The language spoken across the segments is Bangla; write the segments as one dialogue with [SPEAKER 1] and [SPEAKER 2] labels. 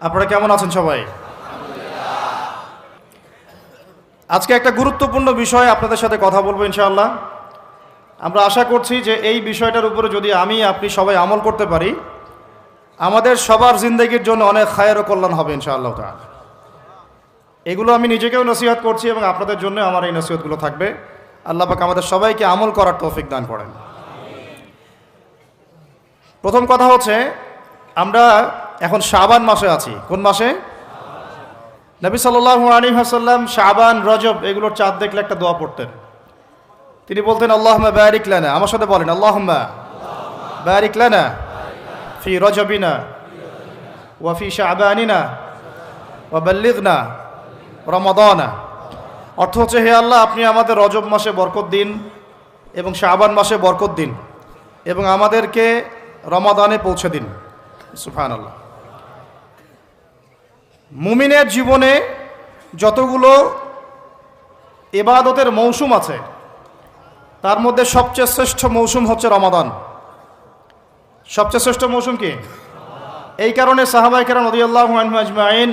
[SPEAKER 1] আপনারা কেমন আছেন সবাই? আজকে একটা গুরুত্বপূর্ণ বিষয় আপনাদের সাথে কথা বলবো ইনশাআল্লাহ। আমরা আশা করছি যে এই বিষয়টার উপরে যদি আপনি সবাই আমল করতে পারি, আমাদের সবার জিন্দেগির জন্য অনেক খায়ের ও কল্যাণ হবে ইনশাআল্লাহ তাআলা। এগুলো আমি নিজেকেও নসিহত করছি এবং আপনাদের জন্য আমার এই নসিহতগুলো থাকবে। আল্লাহ পাক আমাদের সবাইকে আমল করার তৌফিক দান করেন। প্রথম কথা হচ্ছে, আমরা এখন শাবান মাসে আছি। কোন মাসে? নবী সাল্লাল্লাহু আলাইহি ওয়াসাল্লাম শাবান, রজব এগুলোর চাঁদ দেখলে একটা দোয়া পড়তেন। তিনি বলতেন, আল্লাহুম্মা বারিক লানা। আমার সাথে বলেন, আল্লাহুম্মা বারিক লানা ফি রজবিনা ওয়া ফি শাবানিনা ওয়া বাল্লিগনা রমাদানা। অর্থ হচ্ছে, হে আল্লাহ, আপনি আমাদের রজব মাসে বরকত দিন এবং শাবান মাসে বরকত দিন এবং আমাদেরকে রমাদানে পৌঁছে দিন। সুবহানাল্লাহ। মুমিনের জীবনে যতগুলো ইবাদতের মৌসুম আছে, তার মধ্যে সবচেয়ে শ্রেষ্ঠ মৌসুম হচ্ছে রমাদান। সবচেয়ে শ্রেষ্ঠ মৌসুম কি? এই কারণে সাহাবায়ে কেরাম রাদিয়াল্লাহু আনহুম আজমাইন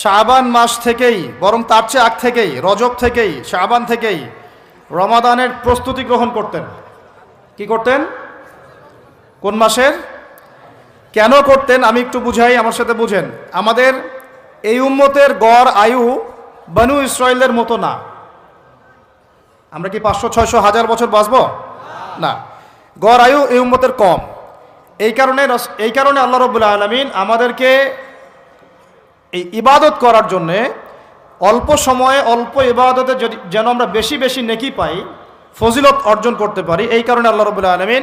[SPEAKER 1] শাবান মাস থেকেই, বরং তার চেয়ে আগ থেকেই, রজব থেকেই, শাবান থেকেই রমাদানের প্রস্তুতি গ্রহণ করতেন। কি করতেন? কোন মাসের? কেন করতেন আমি একটু বুঝাই, আমার সাথে বুঝেন। আমাদের এই উম্মতের গড় আয়ু বনু ইসরাইলের মতো না। আমরা কি 500, 600, 1000 বছর বাঁচব? না, গড় আয়ু এই উম্মতের কম। এই কারণে আল্লাহ রাব্বুল আলামিন আমাদেরকে এই ইবাদত করার জন্যে অল্প সময়ে অল্প ইবাদতে যেন আমরা বেশি বেশি নেকি পাই, ফজিলত অর্জন করতে পারি, এই কারণে আল্লাহ রাব্বুল আলামিন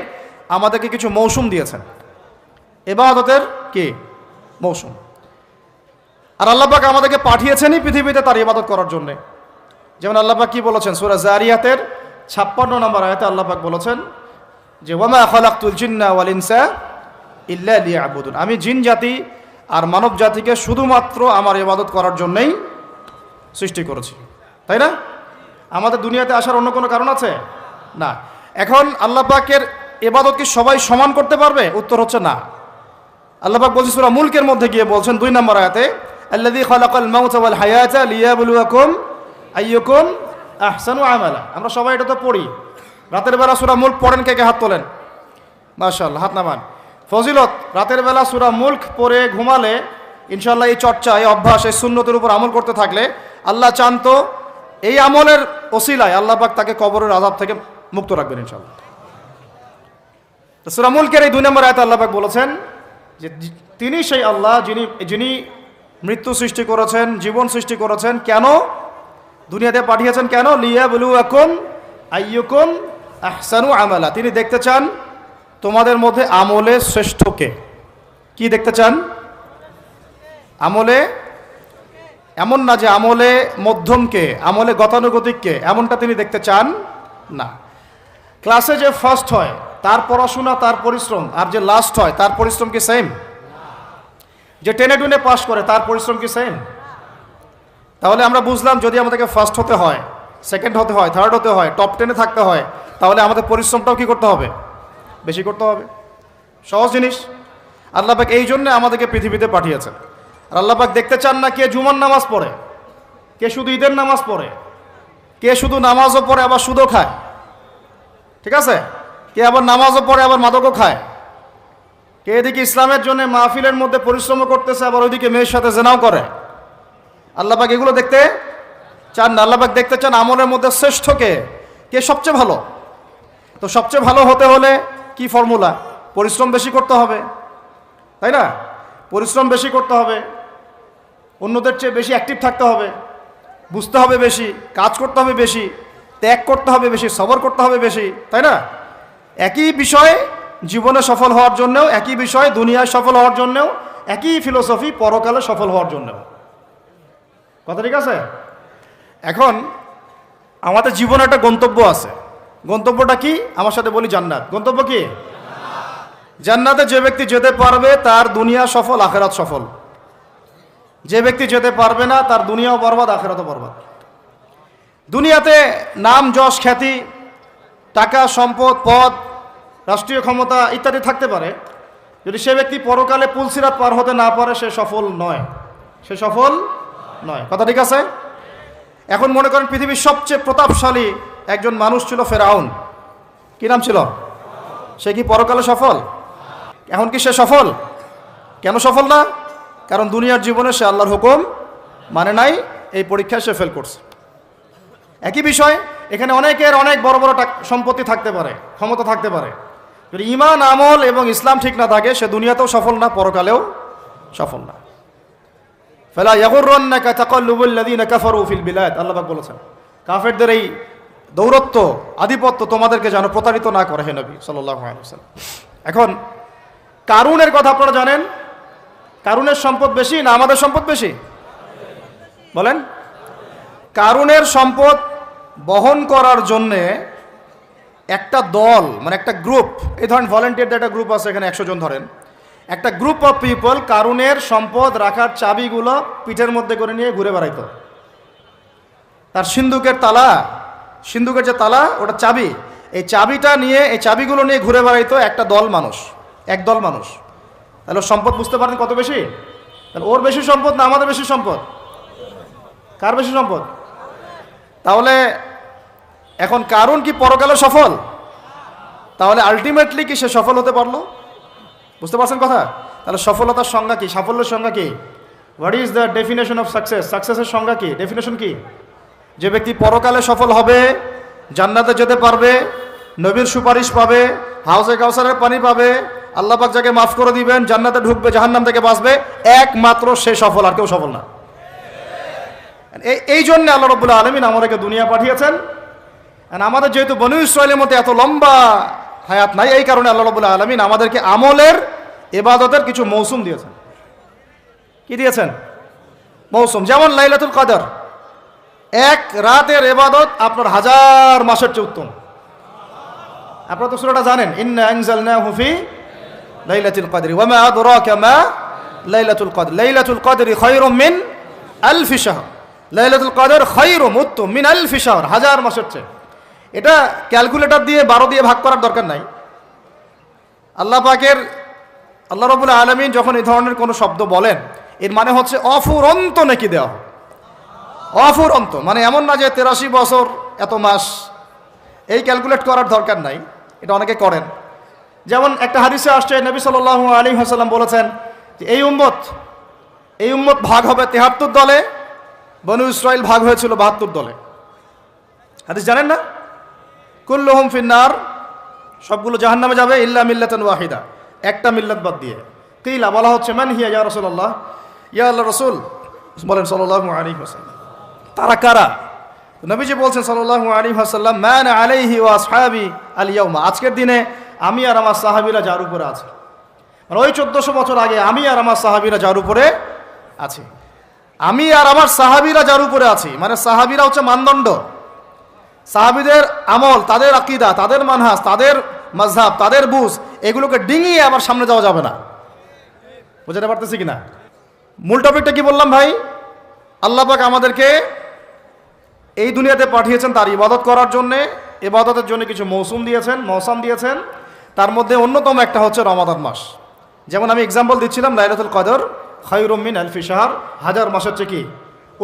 [SPEAKER 1] আমাদেরকে কিছু মৌসুম দিয়েছেন, ইবাদতের কি মৌসুম। আর আল্লাহ পাক আমাদেরকে পাঠিয়েছেনই পৃথিবীতে তার ইবাদত করার জন্যে। যেমন আল্লাহ পাক কি বলেছেন সূরা যারিয়াতের 56 নম্বর আয়াতে আল্লাহ পাক বলেছেন যে, ওয়ামা খালাকতুল জিন্না ওয়াল ইনসা ইল্লা লিয়াবুদুন। আমি জিন জাতি আর মানব জাতিকে শুধুমাত্র আমার ইবাদত করার জন্যই সৃষ্টি করেছি। তাই না? আমাদের দুনিয়াতে আসার অন্য কোনো কারণ আছে? না। এখন আল্লাহ পাকের ইবাদত কি সবাই সমান করতে পারবে? উত্তর হচ্ছে না। আল্লাহ পাক বলছেন সূরা মুলকের মধ্যে গিয়ে বলছেন 2 নম্বর আয়াতে, আল্লাযী খালাকাল মাউতা ওয়াল হায়াতা লিয়াবলুয়াকুম আইয়ুকুম আহসানু আমালা। আমরা সবাই এটা তো পড়ি। রাতের বেলা সূরা মুলক পড়েন কে কে? হাত তোলেন। মাশাআল্লাহ, হাত নামান। ফজিলত, রাতের বেলা সূরা মুলক পড়ে ঘুমালে ইনশাআল্লাহ এই চর্চা, এই অভ্যাস, এই সুন্নতের উপর আমল করতে থাকলে আল্লাহ চান তো এই আমলের ওসিলায় আল্লাহ পাক তাকে কবরের আযাব থেকে মুক্ত রাখবেন ইনশাআল্লাহ। তো সূরা মুলকের এই 2 নম্বর আয়াতে আল্লাহ পাক বলেছেন যে তিনি সেই আল্লাহ যিনি মৃত্যু সৃষ্টি করেছেন, জীবন সৃষ্টি করেছেন। কেন দুনিয়াতে পাঠিয়েছেন? কেন? লিয়াবলুয়াকুম আইয়ুকুম আহসানু আমালা। তিনি দেখতে চান তোমাদের মধ্যে আমলে শ্রেষ্ঠকে। কি দেখতে চান? আমলে, এমন না যে আমলে মধ্যমকে, আমলে গতানুগতিককে, এমনটা তিনি দেখতে চান না। ক্লাসে যে ফার্স্ট হয় তার পড়াশোনা, তার পরিশ্রম, আর যে লাস্ট হয় তার পরিশ্রম কি সেম? যে টেনে টুনে পাস করে তার পরিশ্রম কি সেম? তাহলে আমরা বুঝলাম, যদি আমাদেরকে ফার্স্ট হতে হয়, সেকেন্ড হতে হয়, থার্ড হতে হয়, টপ 10-এ থাকতে হয়, তাহলে আমাদের পরিশ্রমটাও কি করতে হবে? বেশি করতে হবে। সহজ জিনিস। আল্লাহ পাক এই জন্য আমাদেরকে পৃথিবীতে পাঠিয়েছেন। আর আল্লাহ পাক দেখতে চান না কে জুমার নামাজ পড়ে, কে শুধু ঈদের নামাজ পড়ে, কে শুধু নামাজও পড়ে আবার সুদও খায়, ঠিক আছে, কে আবার নামাজও পড়ে আবার মাদকও খায়, কে এদিকে ইসলামের জন্য মাহফিলের মধ্যে পরিশ্রমও করতেছে আবার ওইদিকে মেয়ের সাথে জেনাও করে। আল্লাহ পাক এগুলো দেখতে চান না। আল্লাহ পাক দেখতে চান আমলের মধ্যে শ্রেষ্ঠকে, কে সবচেয়ে ভালো। তো সবচেয়ে ভালো হতে হলে কি ফর্মুলা? পরিশ্রম বেশি করতে হবে, তাই না? পরিশ্রম বেশি করতে হবে, অন্যদের চেয়ে বেশি অ্যাক্টিভ থাকতে হবে, বুঝতে হবে বেশি, কাজ করতে হবে বেশি, ত্যাগ করতে হবে বেশি, সবর করতে হবে বেশি, তাই না? একই বিষয় জীবনে সফল হওয়ার জন্যও, একই বিষয় দুনিয়ায় সফল হওয়ার জন্যও, একই ফিলোসফি পরকালে সফল হওয়ার জন্যও। কথা ঠিক আছে? এখন আমাদের জীবনে একটা গন্তব্য আছে। গন্তব্যটা কি? আমার সাথে বলি, জান্নাত। গন্তব্য কি? জান্নাতে যে ব্যক্তি যেতে পারবে তার দুনিয়া সফল, আখিরাত সফল। যে ব্যক্তি যেতে পারবে না তার দুনিয়াও বরবাদ, আখিরাতও বরবাদ। দুনিয়াতে নাম, যশ, খ্যাতি, টাকা, সম্পদ, পদ, রাষ্ট্রীয় ক্ষমতা ইত্যাদি থাকতে পারে, যদি সে ব্যক্তি পরকালে পুলসিরাত পার হতে না পারে সে সফল নয়, সে সফল নয়। কথা ঠিক আছে? এখন মনে করেন পৃথিবীর সবচেয়ে প্রতাপশালী একজন মানুষ ছিল ফেরাউন। কি নাম ছিল? সে কি পরকালে সফল? এখন কি সে সফল? কেন সফল না? কারণ দুনিয়ার জীবনে সে আল্লাহর হুকুম মানে নাই, এই পরীক্ষায় সে ফেল করছে। একই বিষয় এখানে অনেকের অনেক বড় বড় সম্পত্তি থাকতে পারে, ক্ষমতা থাকতে পারে, যদি ঈমান আমল এবং ইসলাম ঠিক না থাকে সে দুনিয়াতেও সফল না, পরকালেও সফল না। ফালা ইয়াগুররান্নাকা তাকাল্লুবুল লাযিনা কাফারু ফিল বিলাদ, আল্লাহ পাক বলেছেন কাফেরদের এই দৌরত্ব আধিপত্য তোমাদেরকে যেন প্রতারিত না করে হে নবী সাল্লাল্লাহু আলাইহি ওয়াসাল্লাম। এখন কারুনের কথা আপনারা জানেন, কারুনের সম্পদ বেশি না আমাদের সম্পদ বেশি? বলেন। কারুনের সম্পদ বহন করার জন্যে একটা দল, মানে একটা গ্রুপ, এই ধরেন ভলেন্টিয়ারদের একটা গ্রুপ আছে এখানে 100 জন ধরেন, একটা গ্রুপ অফ পিপল কারুনের সম্পদ রাখার চাবিগুলো পিঠের মধ্যে করে নিয়ে ঘুরে বেড়াইতো। তার সিন্ধুকের তালা, সিন্ধুকের যে তালা ওটা চাবি, এই চাবিটা নিয়ে, এই চাবিগুলো নিয়ে ঘুরে বেড়াইতো একটা দল মানুষ, একদল মানুষ। তাহলে সম্পদ বুঝতে পারেন কত বেশি? তাহলে ওর বেশি সম্পদ না আমাদের বেশি সম্পদ? কার বেশি সম্পদ? তাহলে এখন কারুন কি পরকালে সফল? তাহলে আলটিমেটলি কি সে সফল হতে পারলো? বুঝতে পারছেন কথা? তাহলে সফলতার সংজ্ঞা কি? সাফল্যের সংজ্ঞা কি? What is the definition of success? সাকসেসের সংজ্ঞা কি? ডেফিনেশন কি? যে ব্যক্তি পরকালে সফল হবে, জান্নাতে যেতে পারবে, নবীর সুপারিশ পাবে, হাউজে কাউসারের পানি পাবে, আল্লাহ পাক যাকে মাফ করে দিবেন, জান্নাতে ঢুকবে, জাহান্নাম থেকে বাঁচবে, একমাত্র সে সফল, আর কেউ সফল না। এই জন্য আল্লাহ রাব্বুল আলামিন আমাদেরকে দুনিয়া পাঠিয়েছেন। আমাদের যেহেতু বনু ইসরাইলের মধ্যে এত লম্বা হায়াত নাই, এই কারণে আল্লাহ রাব্বুল আলামিন আমাদেরকে আমলের, ইবাদতের কিছু মৌসুম দিয়েছেন। কি দিয়েছেন? মৌসুম। যেমন লাইলাতুল কদর, এক রাতের ইবাদত আপনার 1000 মাসের চেয়ে উত্তম। আপনারা তো সূরাটা জানেন, ইন্না আনজালনাহু ফি লাইলাতুল কদরি ওয়া মা আদরাকা মা লাইলাতুল কদর, লাইলাতুল কদরি খায়রুম মিন আলফি শাহর, লাইলাতুল কদর খায়রুম উত্তম মিন আলফি শাহর, 1000 মাসের চেয়ে। এটা ক্যালকুলেটর দিয়ে 12 দিয়ে ভাগ করার দরকার নাই। আল্লাহ পাকের, আল্লাহ রাব্বুল আলামিন যখন এই ধরনের কোনো শব্দ বলেন, এর মানে হচ্ছে অফুরন্ত নেকি দেওয়া। অফুরন্ত মানে এমন না যে 83 বছর এত মাস, এই ক্যালকুলেট করার দরকার নাই, এটা অনেকে করেন। যেমন একটা হাদিসে আসছে, নবী সাল্লাল্লাহু আলাইহি ওয়াসাল্লাম বলেছেন যে এই উম্মত ভাগ হবে 73 দলে, বনু ইসরাইল ভাগ হয়েছিল 72 দলে। হাদিস জানেন না? কুল্লুহুম ফিন্নার, সবগুলো জাহান্নামে যাবে, ইল্লা মিল্লাতান ওয়াহিদা, একটা মিল্লাত বাদ দিয়ে। কিলা, বলা হচ্ছে মান হিয়া ইয়া রাসূলুল্লাহ, ইয়া আল্লাহর রাসূল বলেন সাল্লাল্লাহু আলাইহি ওয়াসাল্লাম তারা কারা? নবীজি বলছেন সাল্লাল্লাহু আলাইহি ওয়াসাল্লাম মান আলাইহি ওয়া আসহাবি আল ইয়াউমা, আজকের দিনে আমি আর আমার সাহাবীরা যার উপরে আছে। মানে ওই 1400 বছর আগে আমি আর আমার সাহাবীরা যার উপরে আছে, আমি আর আমার সাহাবীরা যার উপরে আছি, মানে সাহাবীরা হচ্ছে মানদণ্ড। সাহাবীদের আমল, তাদের আকীদা, তাদের মানহাজ, তাদের মাযহাব, তাদের বুঝ, এগুলোকে ডিঙিয়ে আবার সামনে যাওয়া যাবে না। বুঝতে পারতেছি কিনা? মূল টপিকটা কি বললাম ভাই? আল্লাহ পাক আমাদেরকে এই দুনিয়াতে পাঠিয়েছেন তার ইবাদত করার জন্যে, ইবাদতের জন্য কিছু মৌসুম দিয়েছেন। তার মধ্যে অন্যতম একটা হচ্ছে রমাদান মাস। যেমন আমি এক্সাম্পল দিচ্ছিলাম, লাইলাতুল কদর খায়রুম মিন আলফি শাহর, 1000 মাসের চেয়ে কি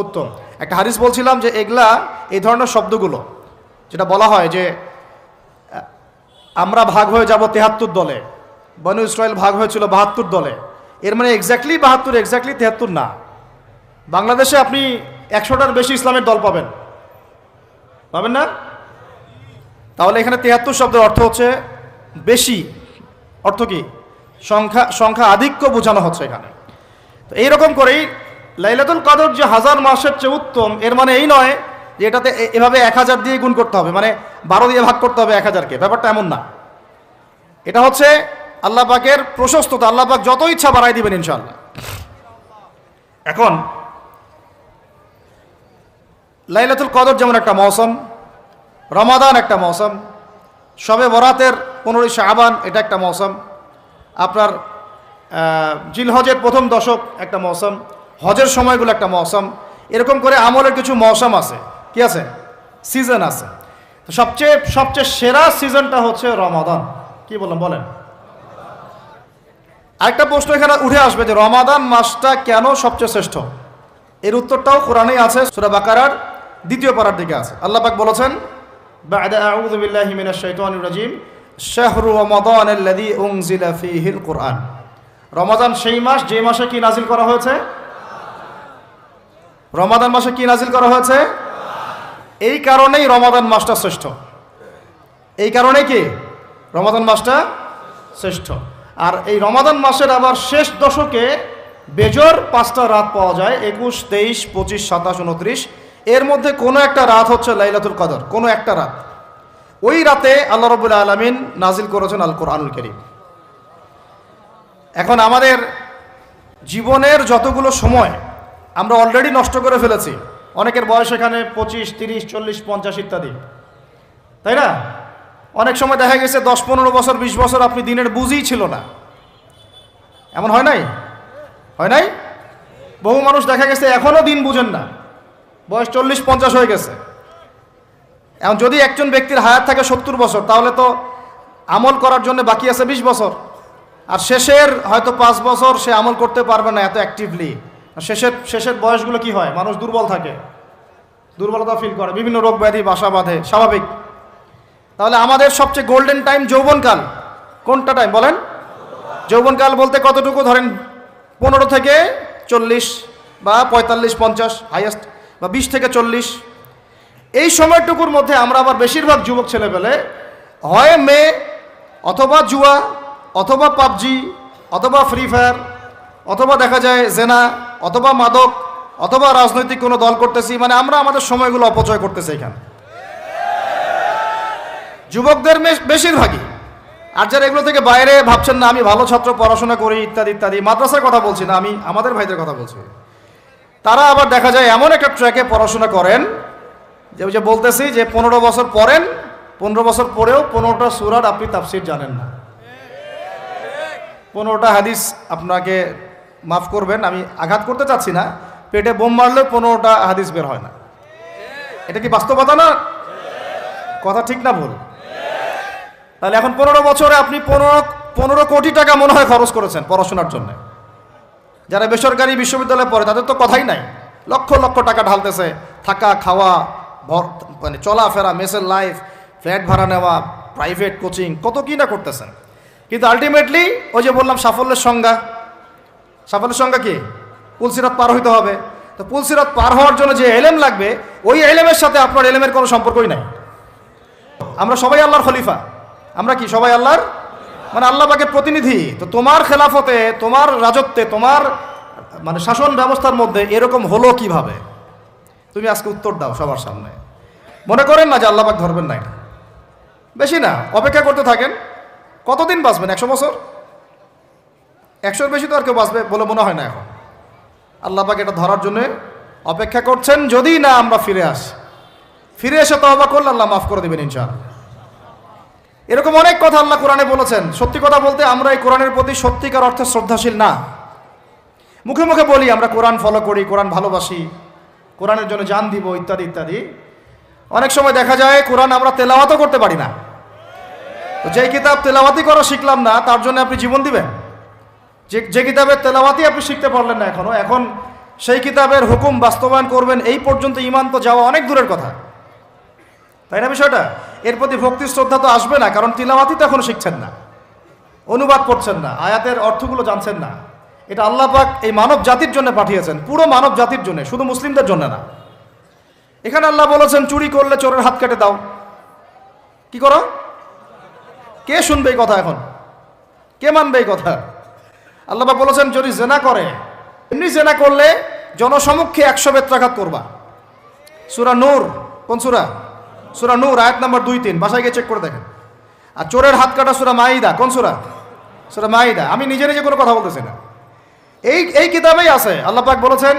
[SPEAKER 1] উত্তম। একটা হাদিস বলছিলাম যে এগুলা, এই ধরনের শব্দগুলো যেটা বলা হয় যে আমরা ভাগ হয়ে যাব 73 দলে, বনু ইসরাইল ভাগ হয়েছিল 72 দলে, এর মানে এক্স্যাক্টলি 72, এক্স্যাক্টলি 73 না। বাংলাদেশে আপনি 100টার বেশি ইসলামের দল পাবেন না? তাহলে এখানে 73 শব্দের অর্থ হচ্ছে বেশি, অর্থ কি? সংখ্যা আধিক্য বোঝানো হচ্ছে এখানে। তো এইরকম করেই লাইলাতুল কদর যে 1000 মাসের চেয়ে উত্তম, এর মানে এই নয় যে এটাতে এভাবে 1000 দিয়ে গুণ করতে হবে, মানে 12 দিয়ে ভাগ করতে হবে 1000কে, ব্যাপারটা এমন না। এটা হচ্ছে আল্লাহ পাকের প্রশস্ততা, আল্লাহ পাক যত ইচ্ছা বাড়াই দিবেন ইনশাআল্লাহ। এখন লাইলাতুল কদর যেমন একটা মৌসুম, রমাদান একটা মৌসুম, শবে বরাতের 15 শাবান এটা একটা মৌসুম, আপনার জিলহজের প্রথম দশক একটা মৌসুম, হজের সময়গুলো একটা মৌসুম, এরকম করে আমলের কিছু মৌসুম আছে। কি আছে? সিজন আছে। তো সবচেয়ে সেরা সিজনটা হচ্ছে রমাদান। কি বললাম বলেন? আরেকটা প্রশ্ন এখানে উঠে আসবে যে রমাদান মাসটা কেন সবচেয়ে শ্রেষ্ঠ? এর উত্তরটাও কোরআনেই আছে, সূরা বাকারার 2য় পারার দিকে আছে। আল্লাহ পাক বলেছেন, বা'দা আউযু বিল্লাহি মিনাশ শাইতানির রাজিম, শাহরু রমাদানাল্লাযী উনজিলা ফীহিল কুরআন। রমাদান সেই মাস যে মাসে কি নাজিল করা হয়েছে? রমাদান মাসে কি নাজিল করা হয়েছে? এই কারণেই রমাদান মাসটা শ্রেষ্ঠ। এই কারণে কি রমাদান মাসটা শ্রেষ্ঠ। আর এই রমাদান মাসের আবার শেষ দশকে বেজোড় 5টা রাত পাওয়া যায়, 21, 23, 25, 27, 29। এর মধ্যে কোনো একটা রাত হচ্ছে লাইলাতুল কদর, কোনো একটা রাত। ওই রাতে আল্লাহ রাব্বুল আলামিন নাজিল করেছেন আল কোরআনুল কারীম। এখন আমাদের জীবনের যতগুলো সময় আমরা অলরেডি নষ্ট করে ফেলেছি। অনেকের বয়স এখানে 25, 30, 40, 50 ইত্যাদি, তাই না? অনেক সময় দেখা গেছে 10, 15 বছর, 20 বছর আপনি দিনের বুঝই ছিল না। এমন হয় নাই? হয় নাই? বহু মানুষ দেখা গেছে এখনও দিন বুঝেন না, বয়স 40, 50 হয়ে গেছে। এখন যদি একজন ব্যক্তির হায়াত থাকে 70 বছর, তাহলে তো আমল করার জন্য বাকি আছে 20 বছর। আর শেষের হয়তো 5 বছর সে আমল করতে পারবে না এত অ্যাক্টিভলি। শেষের বয়সগুলো কি হয়? মানুষ দুর্বল থাকে, দুর্বলতা ফিল করে, বিভিন্ন রোগ ব্যাধি বাসা বাঁধে, স্বাভাবিক। তাহলে আমাদের সবচেয়ে গোল্ডেন টাইম যৌবনকাল। কোনটা টাইম বলেন? যৌবনকাল বলতে কতটুকু? ধরেন 15 থেকে 40 বা 45, 50 হাইয়েস্ট, বা 20 থেকে 40। এই সময়টুকুর মধ্যে আমরা আবার বেশিরভাগ যুবক ছেলে পেলে হয় মেয়ে, অথবা জুয়া, অথবা পাবজি, অথবা ফ্রি ফায়ার, অথবা দেখা যায় জেনা, অথবা মাদক, অথবা রাজনৈতিক কোনো দল করতেছি। মানে আমরা আমাদের সময়গুলো অপচয় করতেছি এখানে, যুবকদের বেশিরভাগই। আর যারা এগুলো থেকে বাইরে ভাবছেন না আমি ভালো ছাত্র, পড়াশোনা করি ইত্যাদি ইত্যাদি, মাদ্রাসার কথা বলছি না, আমি আমাদের ভাইদের কথা বলছি, তারা আবার দেখা যায় এমন একটা ট্র্যাকে পড়াশোনা করেন যে বলতেছি যে 15 বছর পড়েন, 15 বছর পরেও 15টা সূরার আপনি তাফসীর জানেন না। 15টা হাদিস, আপনাকে মাফ করবেন, আমি আঘাত করতে চাচ্ছি না, পেটে বোম মারলেও 15টা হাদিস বের হয় না। এটা কি বাস্তবতা না? কথা ঠিক না ভুল? তাহলে এখন 15 বছরে আপনি 15 কোটি টাকা মনে হয় খরচ করেছেন পড়াশোনার জন্য। যারা বেসরকারি বিশ্ববিদ্যালয়ে পড়ে তাদের তো কথাই নাই, লক্ষ লক্ষ টাকা ঢালতেছে, থাকা খাওয়া, মানে চলাফেরা, মেসের লাইফ, ফ্ল্যাট ভাড়া নেওয়া, প্রাইভেট কোচিং, কত কি না করতেছেন। কিন্তু আলটিমেটলি ওই যে বললাম সাফল্যের সংজ্ঞা কি? পুলসিরাত পার হইতে হবে। তো পুলসিরাত পার হওয়ার জন্য যে এলেম লাগবে, ওই এলেমের সাথে আপনার এলেমের কোনো সম্পর্কই নাই। আমরা সবাই আল্লাহর খলিফা। আমরা কি সবাই আল্লাহর, মানে আল্লাহ পাকের প্রতিনিধি। তো তোমার খেলাফতে, তোমার রাজত্বে, তোমার মানে শাসন ব্যবস্থার মধ্যে এরকম হলো কিভাবে? তুমি আজকে উত্তর দাও সবার সামনে। মনে করেন না যে আল্লাহ পাক ধরবেন না, এটা বেশি না, অপেক্ষা করতে থাকেন। কতদিন বাঁচবেন? 100 বছর? 100-এর বেশি তো আর কেউ বাঁচবে বলে মনে হয় না এখন। আল্লাহ পাক এটা ধরার জন্য অপেক্ষা করছেন, যদি না আমরা ফিরে আসি। ফিরে এসে তওবা করলে আল্লাহ মাফ করে দেবেন ইনশাআল্লাহ। এরকম অনেক কথা আল্লাহ কোরআনে বলেছেন। সত্যি কথা বলতে আমরা এই কোরআনের প্রতি সত্যিকার অর্থে শ্রদ্ধাশীল না। মুখে মুখে বলি আমরা কোরআন ফলো করি, কোরআন ভালোবাসি, কোরআনের জন্য জান দিব ইত্যাদি ইত্যাদি। অনেক সময় দেখা যায় কোরআন আমরা তেলাওয়াতও করতে পারি না। তো যেই কিতাব তেলাওয়াতি করা শিখলাম না, তার জন্য আপনি জীবন দিবেন? যে কিতাবের তেলাওয়াতি আপনি শিখতে পারলেন না এখনো, এখন সেই কিতাবের হুকুম বাস্তবায়ন করবেন, এই পর্যন্ত ঈমান তো যাওয়া অনেক দূরের কথা, তাই না বিষয়টা? এর প্রতি ভক্তি শ্রদ্ধা তো আসবে না, কারণ তিলাওয়াতি তো এখনো শিখছেন না, অনুবাদ করছেন না, আয়াতের অর্থগুলো জানছেন না। এটা আল্লাহ পাক এই মানব জাতির জন্য পাঠিয়েছেন, পুরো মানব জাতির জন্য, শুধু মুসলিমদের জন্য না। এখানে আল্লাহ বলেছেন চুরি করলে চোরের হাত কেটে দাও। কি করো? কে শুনবে এই কথা? এখন কে মানবে এই কথা? আল্লাহ পাক বলেছেন যদি জেনা করে, এমনি জেনা করলে জনসমক্ষে 100 বেত্রাঘাত করবা। সূরা নূর, কোন সূরা? সূরা নূর, আয়াত নাম্বার 2-3, বাসায় গিয়ে চেক করে দেখেন। আর চোরের হাত কাটা সূরা মাইদা, কোন সূরা? সূরা মাইদা। আমি নিজে নিজে কোনো কথা বলতেছি না, এই কিতাবেই আছে। আল্লাহ পাক বলেছেন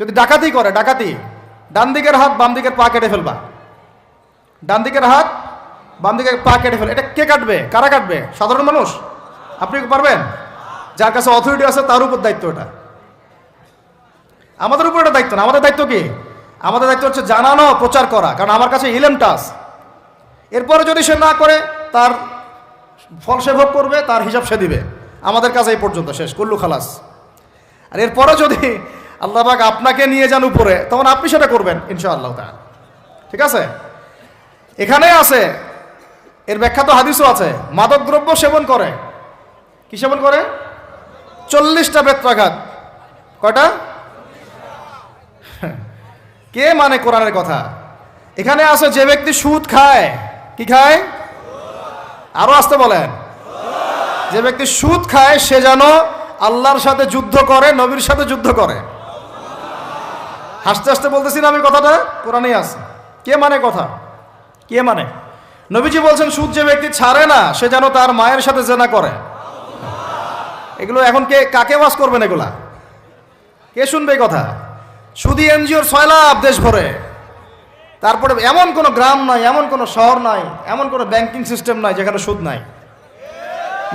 [SPEAKER 1] যদি ডাকাতি করে, ডাকাতি, ডান দিকের হাত বাম দিকের পা কেটে ফেলবা। ডান দিকের হাত বাম দিকের পা কেটে ফেল। এটা কে কাটবে? কারা কাটবে? সাধারণ মানুষ? আপনি পারবেন? যার কাছে অথরিটি আছে তার উপর দায়িত্ব এটা। আমাদের উপর এটা দায়িত্ব না। আমাদের দায়িত্ব কি? আমাদের দায়িত্ব হচ্ছে জানানো, প্রচার করা, কারণ আমার কাছে ইলমটা আছে। এরপরে যদি সে না করে, তার ফল সে ভোগ করবে, তার হিসাব সে দিবে। আমাদের কাছে এই পর্যন্ত শেষ, কুল্লু খালাস। আর এরপরে যদি আল্লাহ পাক আপনাকে নিয়ে যান উপরে, তখন আপনি সেটা করবেন ইনশাআল্লাহ তাআলা। ঠিক আছে? এখানে আছে, এর ব্যাখ্যা তো হাদিসও আছে, মাদকদ্রব্য সেবন করে। কি সেবন করে? 40টা বেত্রাঘাত। কয়টা? কে মানে কোরআনের কথা? এখানে আছে যে ব্যক্তি সুদ খায়। কি খায়? আরো আসতে বলেন। যে ব্যক্তি সুদ খায় সে যেন আল্লাহর সাথে যুদ্ধ করে, নবীর সাথে যুদ্ধ করে। হাসতে হাসতে বলতেছি না আমি কথাটা, কোরআনেই আছে। কে মানে কথা? কে মানে? নবীজি বলছেন সুদ যে ব্যক্তি ছাড়ে না সে যেন তার মায়ের সাথে জেনা করে। এগুলো এখন কে কাকে ওয়াজ করবেন? এগুলা কে শুনবে এই কথা? সুদি এনজিওর 6 লাখ দেশ ভরে, তারপরে এমন কোনো গ্রাম নাই, এমন কোনো শহর নাই, এমন কোনো ব্যাংকিং সিস্টেম নাই যেখানে সুদ নাই।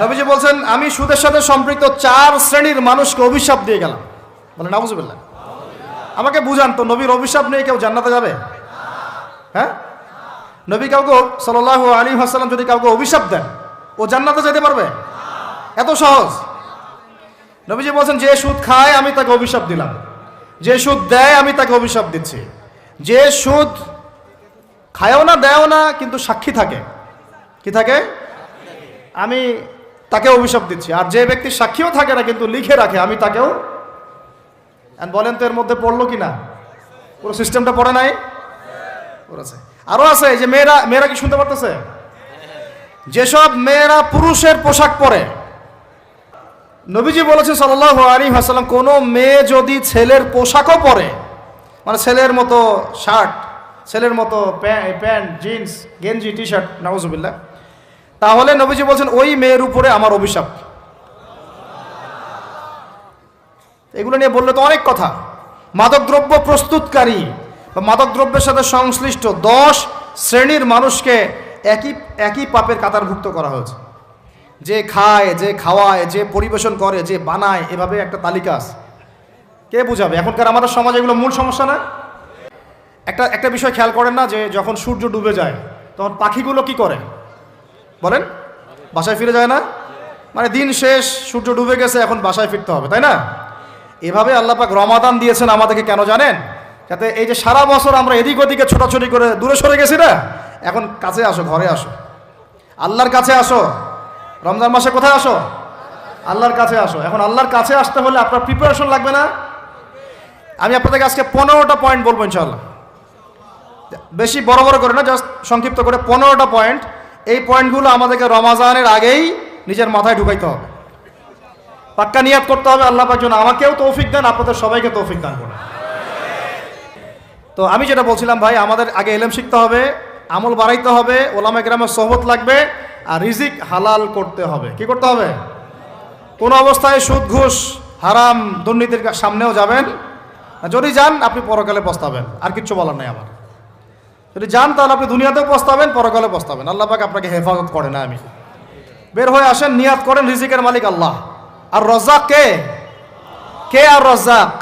[SPEAKER 1] নবীজি বলছেন আমি সুদের সাথে সম্পৃক্ত 4 শ্রেণীর মানুষকে অভিশাপ দিয়ে গেলাম। বলে নাউজুবিল্লাহ। আমাকে বুঝান তো, নবীর অভিশাপ নিয়ে কেউ জান্নাতে যাবে? হ্যাঁ? নবী কাউকে সাল্লাল্লাহু আলাইহি ওয়াসাল্লাম যদি কাউকে অভিশাপ দেন, ও জান্নাতে যেতে পারবে? এত সহজ? নবীজি বলছেন যে সুদ খায় আমি তাকে অভিশাপ দিলাম, যে সুদ দেয় আমি তাকে অভিশাপ দিচ্ছি, যে সুদ খায়ও না দেয়ও না কিন্তু সাক্ষী থাকে, কি থাকে, আমি তাকে অভিশাপ দিচ্ছি। আর যে ব্যক্তি সাক্ষীও থাকে না কিন্তু লিখে রাখে, আমি তাকেও। বলেন তো এর মধ্যে পড়লো কি না? পুরো সিস্টেমটা পড়ে নাই? পড়েছে। আরো আছে, এই যে মেয়েরা কি শুনতে পারতেছে? যেসব মেয়েরা পুরুষের পোশাক পরে, নবীজি বলেছেন সাল্লাল্লাহু আলাইহি ওয়াসাল্লাম কোন মেয়ে যদি ছেলের পোশাকও পরে, মানে ছেলের মতো শার্ট, ছেলের মতো প্যান্ট, জিন্স, গেঞ্জি, টি শার্ট, নাউজুবিল্লাহ, তাহলে নবীজি বলছেন ওই মেয়ের উপরে আমার অভিশাপ। এগুলো নিয়ে বললে তো অনেক কথা। মাদকদ্রব্য প্রস্তুতকারী বা মাদকদ্রব্যের সাথে সংশ্লিষ্ট 10 শ্রেণীর মানুষকে একই পাপের কাতারভুক্ত করা হয়েছে। যে খায়, যে খাওয়ায়, যে পরিবেশন করে, যে বানায়, এভাবে একটা তালিকা আছে। কে বুঝাবে? এখনকার আমাদের সমাজে এগুলো মূল সমস্যা না? একটা বিষয় খেয়াল করেন না, যে যখন সূর্য ডুবে যায় তখন পাখিগুলো কি করে বলেন? বাসায় ফিরে যায় না? মানে দিন শেষ, সূর্য ডুবে গেছে, এখন বাসায় ফিরতে হবে, তাই না? এভাবে আল্লাহ পাক রমাদান দিয়েছেন আমাদেরকে কেন জানেন? যাতে এই যে সারা বছর আমরা এদিক ওদিকে ছোটাছুটি করে দূরে সরে গেছি না, এখন কাছে আসো, ঘরে আসো, আল্লাহর কাছে আসো। রমজান মাসে কোথায় আসো? আল্লাহর কাছে আসো। এখন আল্লাহর কাছে আসতে হলে আপনার প্রিপারেশন লাগবে না? আমি আপনাদেরকে আজকে 15টা পয়েন্ট বলবো ইনশাআল্লাহ। বেশি বড় বড় করে না, জাস্ট সংক্ষিপ্ত করে 15টা পয়েন্ট। এই পয়েন্টগুলো আমাদেরকে রমাজানের আগেই নিজের মাথায় ঢুকাইতে হবে। পাক্কা নিয়াত করতে হবে আল্লাহ পাক যেন আমাকেও তৌফিক দেন, আপনাদের সবাইকে তৌফিক দান করেন। তো আমি যেটা বলছিলাম ভাই, আমাদের আগে ইলম শিখতে হবে, আমল বাড়াইতে হবে, ওলামা কেরামের সোহবত লাগবে, আর রিজিক হালাল করতে হবে। কি করতে হবে? কোন অবস্থায় সুদ, ঘুষ, হারাম, দুর্নীতির সামনেও যাবেন। যদি যান আপনি পরকালে পস্তাবেন, আর কিচ্ছু বলার নাই আমার। যদি যান তাহলে আপনি দুনিয়াতেও পস্তাবেন, পরকালে পস্তাবেন। আল্লাহ পাক আপনাকে হেফাজত করে না। আমি বের হয়ে আসেন, নিয়াত করেন, রিজিকের মালিক আল্লাহ। আর রজ্জাক কে? কে আর রজ্জাক?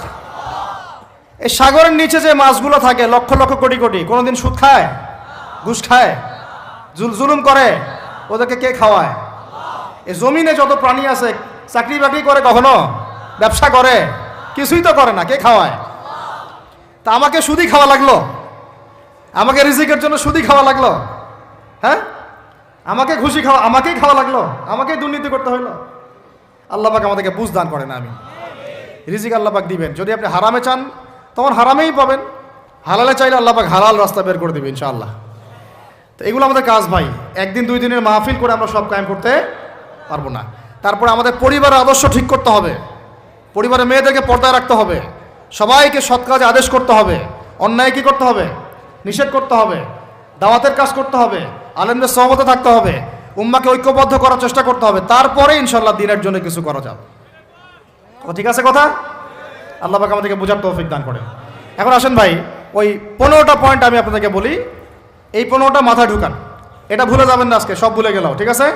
[SPEAKER 1] এই সাগরের নিচে যে মাছগুলো থাকে লক্ষ লক্ষ কোটি কোটি, কোনোদিন সুদ খায়, ঘুষ খায়, জুলুম করে? ওদেরকে কে খাওয়ায়? এই জমিনে যত প্রাণী আছে চাকরি বাকরি করে, কখনো ব্যবসা করে? কিছুই তো করে না। কে খাওয়ায়? তা আমাকে সুদি খাওয়া লাগলো, আমাকে রিজিকের জন্য সুদি খাওয়া লাগলো, হ্যাঁ? আমাকে ঘুষি খাওয়া, আমাকেই খাওয়া লাগলো, আমাকেই দুর্নীতি করতে হইলো। আল্লাহ পাক আমাদেরকে বুঝ দান করেন। আমি রিজিক আল্লাহ পাক দিবেন। যদি আপনি হারামে চান তখন হারামেই পাবেন, হালালে চাইলে আল্লাহ পাক হালাল রাস্তা বের করে দিবেন ইনশাআল্লাহ। তো এগুলো আমাদের কাজ ভাই। একদিন 2 দিনের মাহফিল করে আমরা সব কায়েম করতে পারবো না। তারপরে আমাদের পরিবারের আদর্শ ঠিক করতে হবে, পরিবারের মেয়েদেরকে পর্দায় রাখতে হবে, সবাইকে সৎ কাজে আদেশ করতে হবে, অন্যায় কি করতে হবে? নিষেধ করতে হবে, দাওয়াতের কাজ করতে হবে, আলেমদের সহমতে থাকতে হবে, উম্মাকে ঐক্যবদ্ধ করার চেষ্টা করতে হবে। তারপরে ইনশাআল্লাহ দিনের জন্য কিছু করা যাবে। ঠিক আছে কথা? আল্লাহ পাক আমাদেরকে বোঝার তৌফিক দান করেন। এখন আসেন ভাই, ওই 15টা পয়েন্ট আমি আপনাদেরকে বলি, এই 15টা মাথায় ঢুকান। এটা ভুলে যাবেন না আজকে, সব ভুলে গেলাম, ঠিক আছে?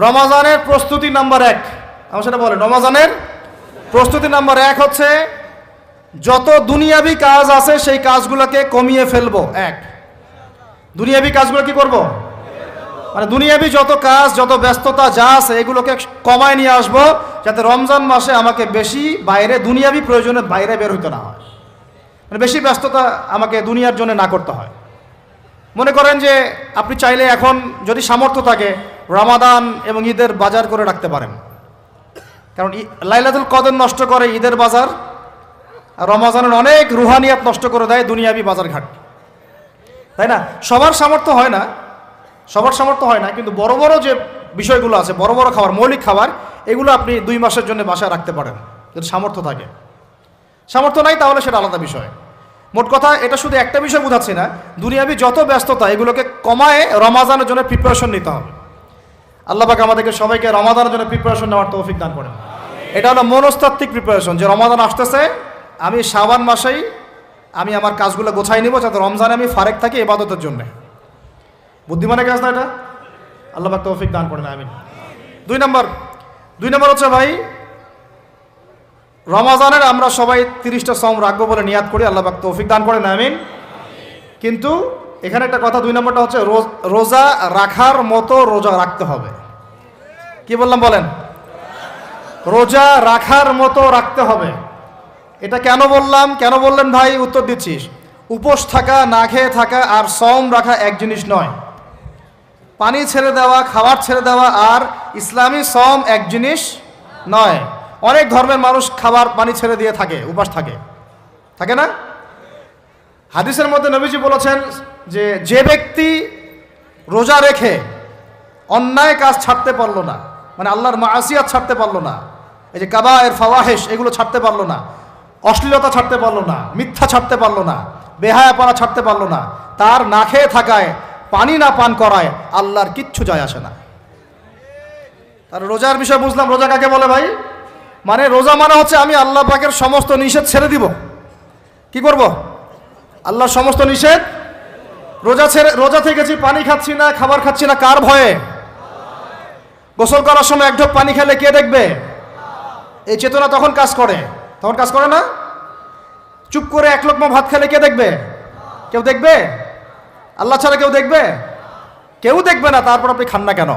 [SPEAKER 1] রমাজানের প্রস্তুতি নাম্বার 1, আমার সেটা বলেন। রমাজানের প্রস্তুতি নাম্বার 1 হচ্ছে যত দুনিয়াবি কাজ আছে সেই কাজগুলোকে কমিয়ে ফেলবো। 1, দুনিয়াবি কাজগুলো কি করব? মানে দুনিয়াবি যত কাজ, যত ব্যস্ততা যা আছে এগুলোকে কমায় নিয়ে আসবো, যাতে রমজান মাসে আমাকে বেশি বাইরে দুনিয়াবি প্রয়োজনে বাইরে বের হইতে না হয়, মানে বেশি ব্যস্ততা আমাকে দুনিয়ার জন্য না করতে হয়। মনে করেন যে আপনি চাইলে এখন যদি সামর্থ্য থাকে রমাদান এবং ঈদের বাজার করে রাখতে পারেন, কারণ লাইলাতুল কদর নষ্ট করে ঈদের বাজার, আর রমজানের অনেক রুহানিয়াত নষ্ট করে দেয় দুনিয়াবি বাজার ঘাট, তাই না? সবার সামর্থ্য হয় না, সবার সামর্থ্য হয় না, কিন্তু বড় বড় যে বিষয়গুলো আছে, বড় বড় খাবার, মৌলিক খাবার, এগুলো আপনি 2 মাসের জন্য বাসায় রাখতে পারেন যদি সামর্থ্য থাকে। সামর্থ্য নাই তাহলে সেটা আলাদা বিষয়। মোট কথা এটা শুধু একটা বিষয় বোঝাচ্ছি না, দুনিয়াবি যত ব্যস্ততা এগুলোকে কমায় রমাদানের জন্য প্রিপারেশন নিতে হবে। আল্লাহ পাক আমাদেরকে সবাইকে রমাদানের জন্য প্রিপারেশন নেওয়ার তৌফিক দান করেন। এটা হলো মনস্তাত্ত্বিক প্রিপারেশন, যে রমাদান আসতেছে, আমি শাবান মাসেই আমি আমার কাজগুলো গোছাই নিব যাতে রমজানে আমি ফারেক থাকি ইবাদতের জন্য। বুদ্ধিমানের কাজ না এটা? আল্লাহ পাক তৌফিক দান করেন, আমিন। 2 নম্বর হচ্ছে ভাই, রমাজানের আমরা সবাই 30টা সওম রাখবো বলে নিয়াত করি, আল্লাহ পাক তৌফিক দান করেন, আমিন। কিন্তু এখানে একটা কথা, 2 নম্বরটা হচ্ছে রোজা রাখার মতো রোজা রাখতে হবে। কি বললাম বলেন? রোজা রাখার মতো রাখতে হবে। এটা কেন বললাম, কেন বললেন ভাই? উত্তর দিচ্ছিস। উপোস থাকা, না খেয়ে থাকা আর সওম রাখা এক জিনিস নয়। পানি ছেড়ে দেওয়া, খাবার ছেড়ে দেওয়া আর ইসলামী সওম এক জিনিস নয়। অনেক ধর্মের মানুষ খাবার পানি ছেড়ে দিয়ে থাকে, উপাস থাকে, থাকে না? হাদিসের মধ্যে নবীজি বলেছেন যে যে ব্যক্তি রোজা রেখে অন্যায় কাজ ছাড়তে পারলো না, মানে আল্লাহর মাসিয়াত ছাড়তে পারলো না, এই যে কাবায়ের ফাওয়াহিশ এগুলো ছাড়তে পারলো না, অশ্লীলতা ছাড়তে পারলো না, মিথ্যা ছাড়তে পারলো না, বেহায়াপনা ছাড়তে পারলো না, তার না খেয়ে থাকায়, পানি না পান করায় আল্লাহর কিচ্ছু যায় আসে না। তার রোজার বিষয় বুঝলাম। রোজা কাকে বলে ভাই? মানে রোজা মানে হচ্ছে আমি আল্লাহ পাকের সমস্ত নিষেধ ছেড়ে দিব। কি করব? আল্লাহর সমস্ত নিষেধ। রোজা থেকেছি, পানি খাচ্ছি না, খাবার খাচ্ছি না, কার ভয়ে? গোসল করার সময় এক ঢোক পানি খেলে কে দেখবে? এই চেতনা তখন কাজ করে, তখন কাজ করে না? চুপ করে 1 লোকমা ভাত খেলে কে দেখবে? কেউ দেখবে? আল্লাহ ছাড়া কেউ দেখবে? কেউ দেখবে না। তারপর আপনি খান না কেন?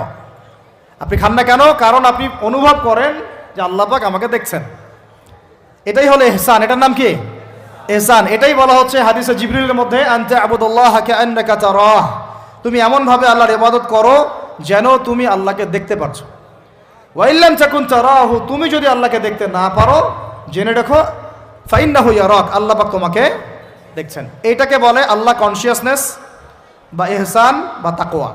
[SPEAKER 1] আপনি খান না কেন? কারণ আপনি অনুভব করেন যে আল্লাহ পাক আমাকে দেখছেন। এটাই হলো ইহসান। এটার নাম কি? ইহসান। এটাই বলা হচ্ছে হাদিসে জিবরিলের মধ্যে, আনতা আবুদুল্লাহ কাআন্নাকা তারাহ, তুমি এমনভাবে আল্লাহর ইবাদত করো যেন তুমি আল্লাহকে দেখতে পারছো। ওয়া ইল্লাম তাকুন তারাহু, তুমি যদি আল্লাহকে দেখতে না পারো জেনে রাখো ফাইন্নাহু ইয়ারাক, আল্লাহ পাক তোমাকে দেখছেন। এটাকে বলে আল্লাহ কনসিয়াসনেস বা ইহসান বা তাকওয়া।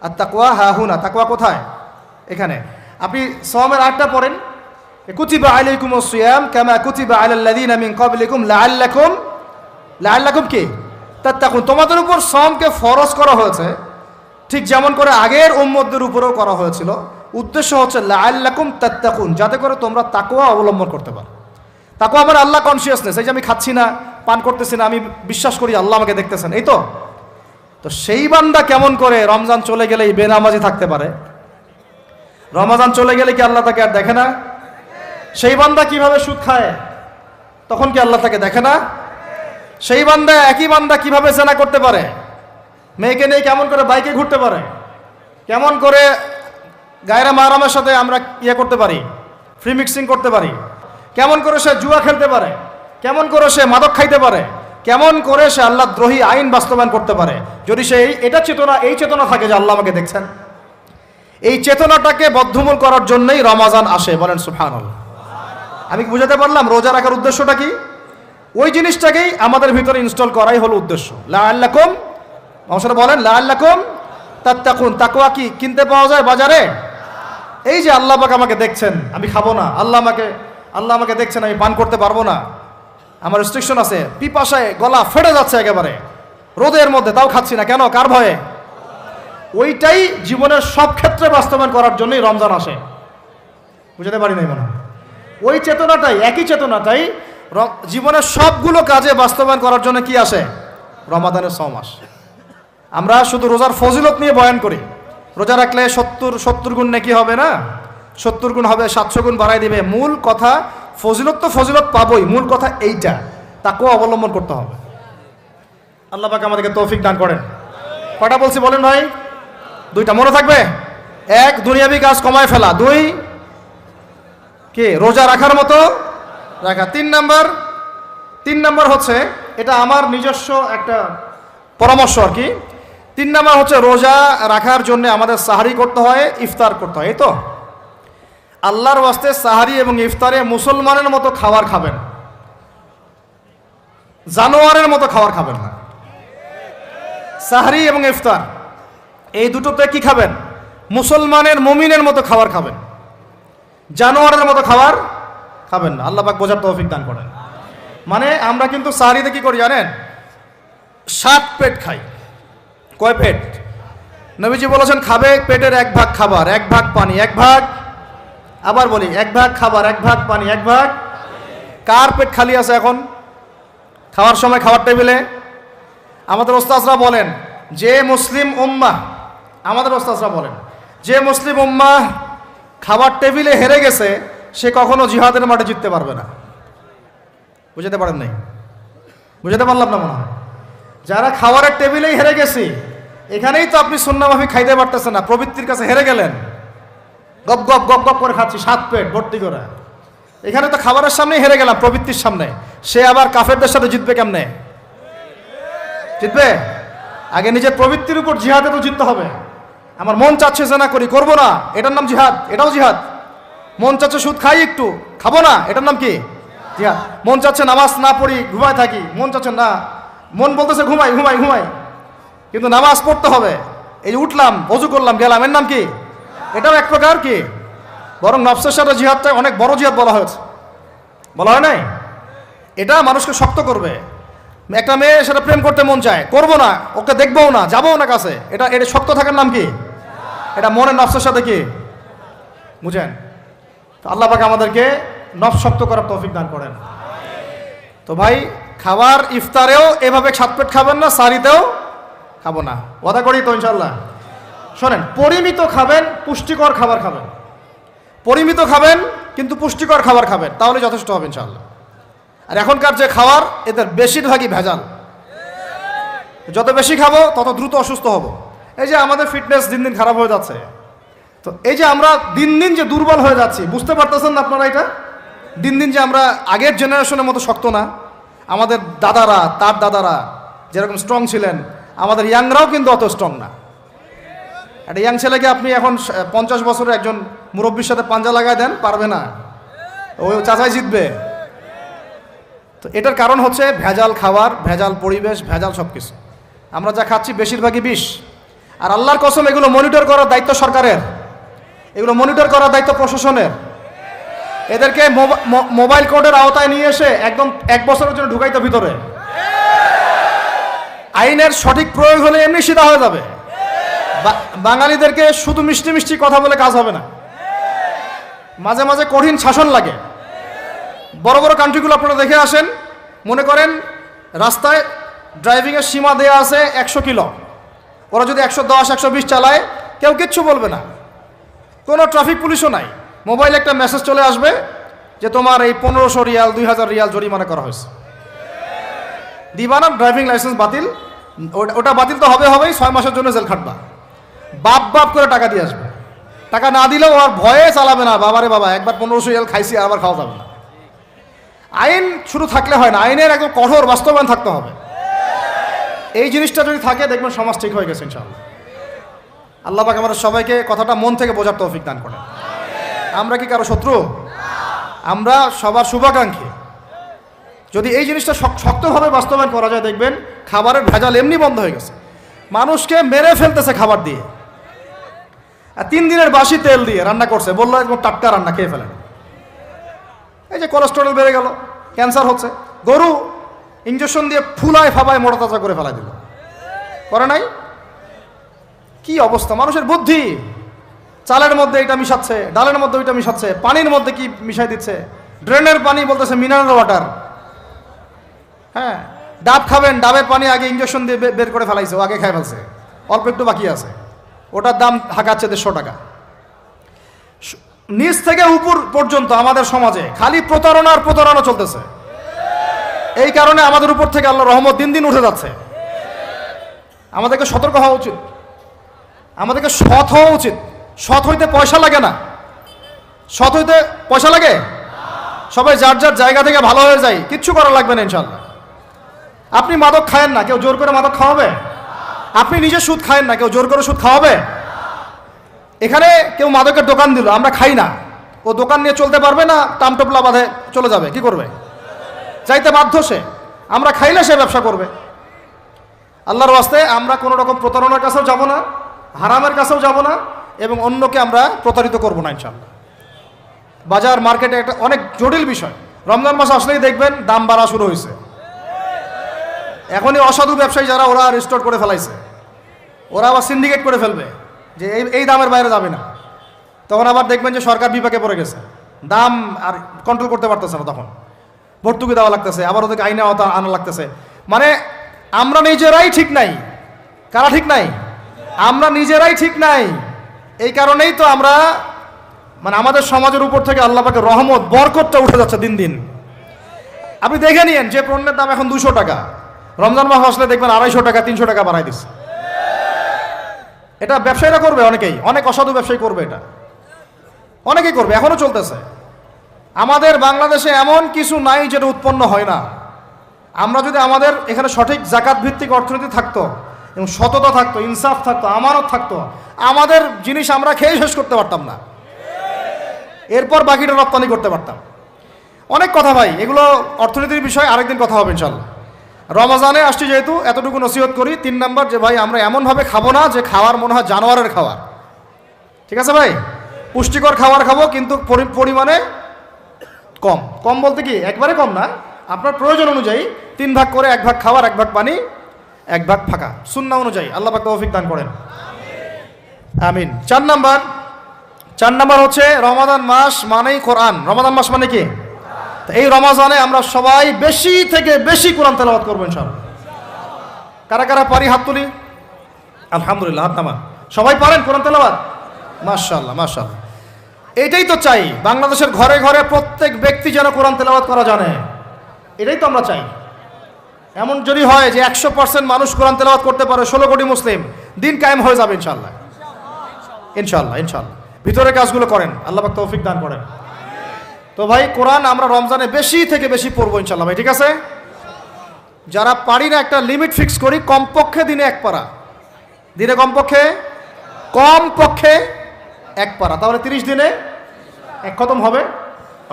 [SPEAKER 1] আর তাকওয়া হাহুনা, তাকওয়া কোথায়? এখানে। আপনি সওমের আয়াতটা পড়েন, কুতিবা আলাইকুমুস সিয়াম কামা কুতিবা আলাল লাযিনা মিন ক্বাবলিকুম লাআল্লাকুম কি তাত্তাকুন, তোমাদের উপর সওমকে ফরজ করা হয়েছে ঠিক যেমন করে আগের উম্মতদের উপরেও করা হয়েছিল। উদ্দেশ্য হচ্ছে লাআল্লাকুম তাত্তাকুন, যাতে করে তোমরা তাকওয়া অবলম্বন করতে পারো। তাকওয়া মানে আল্লাহ কনসিয়াসনেস, এই যে আমি খাচ্ছি না, পান করতেছি না, আমি বিশ্বাস করি আল্লাহ আমাকে দেখতেছেন, এই তো। তো সেই বান্দা কেমন করে রমজান চলে গেলেই বেনামাজি থাকতে পারে? রমজান চলে গেলে কি আল্লাহ তাকে আর দেখে না? সেই বান্দা কিভাবে সুদ খায়, তখন কি আল্লাহ তাকে দেখে না? সেই বান্দা, একই বান্দা কিভাবে জেনা করতে পারে? মেয়েকে নিয়ে কেমন করে বাইকে ঘুরতে পারে? কেমন করে গায়রা মাহরামের সাথে আমরা করতে পারি, ফ্রি মিক্সিং করতে পারি? কেমন করে সে জুয়া খেলতে পারে? কেমন করে সে মাদক খাইতে পারে? কেমন করে সে আল্লাহ দ্রোহী আইন বাস্তবায়ন করতে পারে? যদি সে এই চেতনা থাকে যে আল্লাহ আমাকে দেখছেন। এই চেতনাটাকে বদ্ধমূল করার জন্যই রমাজান আসে। বলেন সুবহানাল্লাহ। আমি বুঝাতে পারলাম রোজা রাখার উদ্দেশ্যটা কি? ওই জিনিসটাকেই আমাদের ভিতরে ইনস্টল করাই হলো উদ্দেশ্য। লাআল্লাকুম, মানুষরা বলেন লাআল্লাকুম তাত্তাকুন। তাকওয়া কি কিনতে পাওয়া যায় বাজারে? এই যে আল্লাহ পাক আমাকে দেখছেন, আমি খাবো না, আল্লাহ আমাকে দেখছেন, আমি পান করতে পারবো না, আমার রেস্ট্রিকশন আছে, পিপাসায় গলা ফেটে যাচ্ছে একেবারে রোদের মধ্যে, তাও খাচ্ছি না কেন? কার ভয়ে? ওইটাই জীবনের সব ক্ষেত্রে বাস্তবায়ন করার জন্যই রমজান আসে। বুঝতে পারি নাই মনে হয়? ওই চেতনাটাই, একই চেতনাটাই জীবনের সবগুলো কাজে বাস্তবায়ন করার জন্য কি আসে? রমাদানের সওম আসে। আমরা শুধু রোজার ফজিলত নিয়ে বয়ান করি, রোজা রাখলে 70 গুণ নেকি হবে না, 70 গুণ হবে, 700 গুণ বাড়াই দিবে। মূল কথা ফজিলত তো ফজিলত পাবই, মূল কথা এইটা, তাকেও অবলম্বন করতে হবে। আল্লাহ পাক আমাদেরকে তৌফিক দান করেন। কটা বলছি বলেন ভাই? দুইটা মনে থাকবে। এক, দুনিয়াবি কাজ কমায় ফেলা। দুই, কি রোজা রাখার মতো রাখা। তিন নাম্বার হচ্ছে, এটা আমার নিজস্ব একটা পরামর্শ আর কি। 3 নাম্বার হচ্ছে রোজা রাখার জন্য আমাদের সাহারি করতে হয়, ইফতার করতে হয়। এই তো আল্লাহর ওয়াস্তে সাহারি এবং ইফতারে মুসলমানের মতো খাবার খাবেন, জানোয়ারের মতো খাবার খাবেন না। সাহারি এবং ইফতার এই দুটোতে কি খাবেন? মুসলমানের, মুমিনের মতো খাবার খাবেন, জানোয়ারের মতো খাবার খাবেন না। আল্লাহ পাক বোঝার তৌফিক দান করেন। মানে আমরা কিন্তু সাহারিতে কি করি জানেন? 7 পেট খাই। কয় পেট? নবীজি বলেছেন খাবে পেটের 1 ভাগ খাবার, 1 ভাগ পানি, 1 ভাগ, আবার বলি 1 ভাগ খাবার, 1 ভাগ পানি, 1 ভাগ। কার পেট খালি আছে এখন খাওয়ার সময় খাওয়ার টেবিলে? আমাদের ওস্তাদরা বলেন যে মুসলিম উম্মাহ, আমাদের ওস্তাদরা বলেন যে মুসলিম উম্মাহ খাবার টেবিলে হেরে গেছে, সে কখনো জিহাদের মাঠে জিততে পারবে না। বুঝতে পারেন নাই? বুঝতে পারলাম না মনে হয়। যারা খাবারের টেবিলেই হেরে গেছি, এখানেই তো আপনি সুন্নাহমাফিক খাইতে পারতেছেন না, প্রবৃত্তির কাছে হেরে গেলেন। গপ গপ গপ গপ করে খাচ্ছি 7 পেট ভর্তি করে। এখানে তো খাবারের সামনেই হেরে গেলাম, প্রবৃত্তির সামনে। সে আবার কাফেরদের সাথে জিতবে কেমনে? জিতবে আগে নিজের প্রবৃত্তির উপর জিহাদে তো জিততে হবে। আমার মন চাচ্ছে যে না করি, করবো না, এটার নাম জিহাদ, এটাও জিহাদ। মন চাচ্ছে সুদ খাই একটু, খাবো না, এটার নাম কি? জিহাদ। মন চাচ্ছে নামাজ না পড়ি, ঘুমায় থাকি, মন চাচ্ছে না, মন বলতেছে ঘুমাই ঘুমাই ঘুমাই, কিন্তু নামাজ পড়তে হবে। এই যে উঠলাম, অজু করলাম, গেলাম, এর নাম কি? এটাও এক প্রকার কি? বরং নফসের সাথে জিহাদটা অনেক বড় জিহাদ বলা হয়েছে, বলা হয় নাই? এটা মানুষকে শক্ত করবে। একটা মেয়ে সেটা প্রেম করতে মন চায়, করবো না, ওকে দেখবও না, যাবো না কাছে, এটা শক্ত থাকার নাম কি? এটা মনের নফসের সাথে কি? বুঝেন? তো আল্লাহ পাক আমাদেরকে নফস শক্ত করার তৌফিক দান করেন। তো ভাই, খাবার ইফতারেও এভাবে 7 পেট খাবেন না, সারিতেও খাবো না, ওয়াদা করি তো ইনশাল্লাহ। শোনেন, পরিমিত খাবেন, পুষ্টিকর খাবার খাবেন। পরিমিত খাবেন কিন্তু পুষ্টিকর খাবার খাবেন, তাহলে যথেষ্ট হবে ইনশাল্লাহ। আর এখনকার যে খাবার, এদের বেশিরভাগই ভেজাল। যত বেশি খাবো তত দ্রুত অসুস্থ হব। এই যে আমাদের ফিটনেস দিন দিন খারাপ হয়ে যাচ্ছে, তো এই যে আমরা দিন দিন যে দুর্বল হয়ে যাচ্ছি, বুঝতে পারতেছেন না আপনারা? এটা দিন দিন যে আমরা আগের জেনারেশনের মতো শক্ত না। আমাদের দাদারা, তার দাদারা যেরকম স্ট্রং ছিলেন, আমাদের ইয়াংরাও কিন্তু অত স্ট্রং না। একটা ইয়াং ছেলেকে আপনি এখন 50 বছরের একজন মুরব্বীর সাথে পাঞ্জা লাগায় দেন, পারবে না, ওই চাচাই জিতবে। তো এটার কারণ হচ্ছে ভেজাল খাবার, ভেজাল পরিবেশ, ভেজাল সব কিছু। আমরা যা খাচ্ছি বেশিরভাগই বিষ। আর আল্লাহর কসম, এগুলো মনিটর করার দায়িত্ব সরকারের, এগুলো মনিটর করার দায়িত্ব প্রশাসনের। এদেরকে মোবাইল কোর্টের আওতায় নিয়ে এসে একদম 1 বছরের জন্য ঢুকাইতে ভিতরে। আইনের সঠিক প্রয়োগ হলে এমনি সিধা হয়ে যাবে। বাঙালিদেরকে শুধু মিষ্টি মিষ্টি কথা বলে কাজ হবে না, মাঝে মাঝে কঠিন শাসন লাগে। বড় বড় কান্ট্রিগুলো আপনারা দেখে আসেন, মনে করেন রাস্তায় ড্রাইভিংয়ের সীমা দেওয়া আছে 100 কিলো, ওরা যদি 110 120 চালায়, কেউ কিচ্ছু বলবে না, কোনো ট্রাফিক পুলিশও নাই। মোবাইলে একটা মেসেজ চলে আসবে যে তোমার এই 1500 রিয়াল 2000 রিয়াল জরিমানা করা হয়েছে। দিবা না, ড্রাইভিং লাইসেন্স বাতিল। ওটা বাতিল তো হবেই, 6 মাসের জন্য জেল খাটবা। বাপ বাপ করে টাকা দিয়ে আসবে। টাকা না দিলেও আর ভয়ে চালাবে না, বাবারে বাবা একবার 1500 রিয়াল খাইছি, আর আবার খাওয়া যাবে না। আইন শুরু থাকলে হয় না, আইনের একদম কঠোর বাস্তবায়ন থাকতে হবে। এই জিনিসটা যদি থাকে, দেখবেন সমাজ ঠিক হয়ে গেছে ইনশাআল্লাহ। আল্লাহ পাক আমাদের সবাইকে কথাটা মন থেকে বোঝার তৌফিক দান করেন। আমরা কি কারো শত্রু? আমরা সবার শুভাকাঙ্ক্ষী। যদি এই জিনিসটা শক্তভাবে বাস্তবায়ন করা যায়, দেখবেন খাবারের ভেজাল এমনি বন্ধ হয়ে গেছে। মানুষকে মেরে ফেলতেছে খাবার দিয়ে, আর 3 দিনের বাসি তেল দিয়ে রান্না করছে, বললো একদম টাটকা রান্না, খেয়ে ফেলেন। এই যে কোলেস্টেরল বেড়ে গেল, ক্যান্সার হচ্ছে। গরু ইঞ্জেকশন দিয়ে ফুলায় ফাবায় মোটা তাজা করে ফেলা দিল, করে নাই? কি অবস্থা মানুষের বুদ্ধি! চালের মধ্যে এটা মিশাচ্ছে, ডালের মধ্যে ওইটা মিশাচ্ছে, পানির মধ্যে কি মিশাই দিচ্ছে, ড্রেনের পানি বলতেছে মিনারেল ওয়াটার। হ্যাঁ, ডাব খাবেন, ডাবের পানি আগে ইঞ্জেকশন দিয়ে বের করে ফেলাইছে, ও আগে খাই ফেলছে, অল্প একটু বাকি আছে, ওটার দাম হাঁকাচ্ছে 150 টাকা। নিচ থেকে উপর পর্যন্ত আমাদের সমাজে খালি প্রতারণা চলতেছে। এই কারণে আমাদের উপর থেকে আল্লাহর রহমত দিন দিন উঠে যাচ্ছে। আমাদেরকে সতর্ক হওয়া উচিত। আমাদেরকে সৎ হওয়া উচিত। সৎ হইতে পয়সা লাগে না। সৎ হইতে পয়সা লাগে? সবাই যার যার জায়গা থেকে ভালো হয়ে যায়, কিচ্ছু করা লাগবে না ইনশাল্লাহ। আপনি মাদক খায়েন না, কেউ জোর করে মাদক খাওয়াবে? আপনি নিজে সুদ খায়েন না, কেউ জোর করে সুদ খাওয়াবে? এখানে কেউ মাদকের দোকান দিল, আমরা খাই না, ও দোকান নিয়ে চলতে পারবে না? টামটোপলা বাঁধে চলে যাবে, কি করবে? যাইতে বাধ্য সে। আমরা খাইলে সে ব্যবসা করবে। আল্লাহর ওয়াস্তে আমরা কোনো রকম প্রতারণার কাছেও যাব না, হারামের কাছেও যাব না, এবং অন্যকে আমরা প্রতারিত করব না ইনশাআল্লাহ। বাজার মার্কেটে একটা অনেক জটিল বিষয়। রমজান মাস আসলেই দেখবেন দাম বাড়া শুরু হয়েছে। এখনই অসাধু ব্যবসায়ী যারা, ওরা রিস্টোর করে ফেলাইছে, ওরা আবার সিন্ডিকেট করে ফেলবে যে এই দামের বাইরে যাবে না। তখন আবার দেখবেন যে সরকার বিপাকে পড়ে গেছে, দাম আর কন্ট্রোল করতে পারতেছে না, তখন ভর্তুকি দেওয়া লাগতেছে, আবার ওদেরকে আইনে আওতা আনা লাগতেছে। মানে আমরা নিজেরাই ঠিক নাই। কারা ঠিক নাই? আমরা নিজেরাই ঠিক নাই। এই কারণেই তো আমরা মানে আমাদের সমাজের উপর থেকে আল্লাহ পাকের রহমত বরকতটা উঠে যাচ্ছে দিন দিন। আপনি দেখে নিয়েন যে পণ্যের দাম এখন 200 টাকা, রমজান মাস আসলে দেখবেন 250 টাকা 300 টাকা বাড়াই দিচ্ছে। এটা ব্যবসায়ীরা করবে, অনেকেই, অনেক অসাধু ব্যবসায়ী করবে, এটা অনেকেই করবে, এখনো চলতেছে। আমাদের বাংলাদেশে এমন কিছু নাই যেটা উৎপন্ন হয় না। আমরা যদি আমাদের এখানে সঠিক জাকাত ভিত্তিক অর্থনীতি থাকতো এবং সততা থাকতো, ইনসাফ থাকতো, আমানত থাকতো, আমাদের জিনিস আমরা খেয়ে শেষ করতে পারতাম না, এরপর বাকিটা রপ্তানি করতে পারতাম। অনেক কথা ভাই, এগুলো অর্থনীতির বিষয়, আরেকদিন কথা হবে ইনশাল্লাহ। রমজানে আসছি যেহেতু এতটুকু নসিহত করি। 3 নাম্বার, যে ভাই আমরা এমনভাবে খাবো না যে খাওয়ার মনে হয় জানোয়ারের খাবার। ঠিক আছে ভাই? পুষ্টিকর খাবার খাবো, কিন্তু পরিমাণে কম। কম বলতে কি একবারে কম না, আপনার প্রয়োজন অনুযায়ী 3 ভাগ করে, 1 ভাগ খাবার, 1 ভাগ পানি, 1 ভাগ ফাঁকা, সুন্নাহ অনুযায়ী। আল্লাহ পাক তৌফিক দান করেন, আমিন। 4 নাম্বার হচ্ছে রমাদান মাস মানেই কোরআন। রমাদান মাস মানে কি? এই রমজানে আমরা সবাই বেশি থেকে বেশি কোরআন তেলাওয়াত করবো ইনশাআল্লাহ। কারা কারা পারি হাত তুলি? আলহামদুলিল্লাহ, হাত নামান। সবাই পারেন কোরআন তেলাওয়াত? মাশাআল্লাহ, মাশাআল্লাহ। এটাই তো চাই, বাংলাদেশের ঘরে ঘরে প্রত্যেক ব্যক্তি যেন কোরআন তেলাওয়াত করা জানে। এটাই তো আমরা চাই। এমন যদি হয় যে 100% মানুষ কোরআন তেলাওয়াত করতে পারে, 16 কোটি মুসলিম, দিন কায়েম হয়ে যাবে ইনশাআল্লাহ, ইনশাআল্লাহ, ইনশাআল্লাহ। ভিতরে কাজগুলো করেন, আল্লাহ পাক তৌফিক দান করেন। তো ভাই কোরআন আমরা রমজানে বেশি থেকে বেশি পড়বো ইনশাআল্লাহ ভাই, ঠিক আছে? যারা পারি না, একটা লিমিট ফিক্স করি, কমপক্ষে দিনে 1 পারা, দিনে কমপক্ষে 1 পারা, তাহলে 30 দিনে 1 খতম হবে।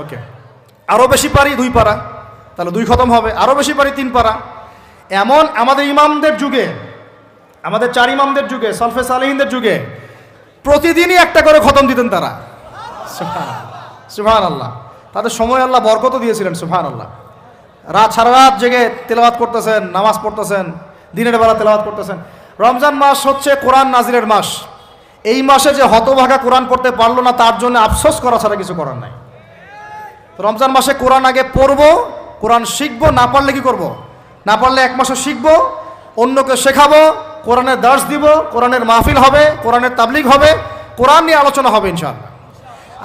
[SPEAKER 1] ওকে, আরও বেশি পারি 2 পারা, তাহলে 2 খতম হবে। আরও বেশি পারি 3 পারা। এমন আমাদের ইমামদের যুগে, আমাদের 4 ইমামদের যুগে, সলফে সালেহিনদের যুগে প্রতিদিনই 1টা করে খতম দিতেন তারা। সুবহানাল্লাহ। তাদের সময় আল্লাহ বরকত দিয়েছিলেন, সুবহানাল্লাহ। সারা রাত জেগে তেলাওয়াত করতেছেন, নামাজ পড়তেছেন, দিনের বেলা তেলাওয়াত করতেছেন। রমজান মাস হচ্ছে কোরআন নাজিলের মাস। এই মাসে যে হতভাগা কোরআন পড়তে পারলো না, তার জন্য আফসোস করা ছাড়া কিছু করার নাই। রমজান মাসে কোরআন আগে পড়বো, কোরআন শিখবো, না পারলে কি করব? না পারলে 1 মাসে শিখবো, অন্যকে শেখাবো, কোরআনের দার্স দিব, কোরআনের মাহফিল হবে, কোরআনের তাবলিগ হবে, কোরআন নিয়ে আলোচনা হবে ইনশাআল্লাহ।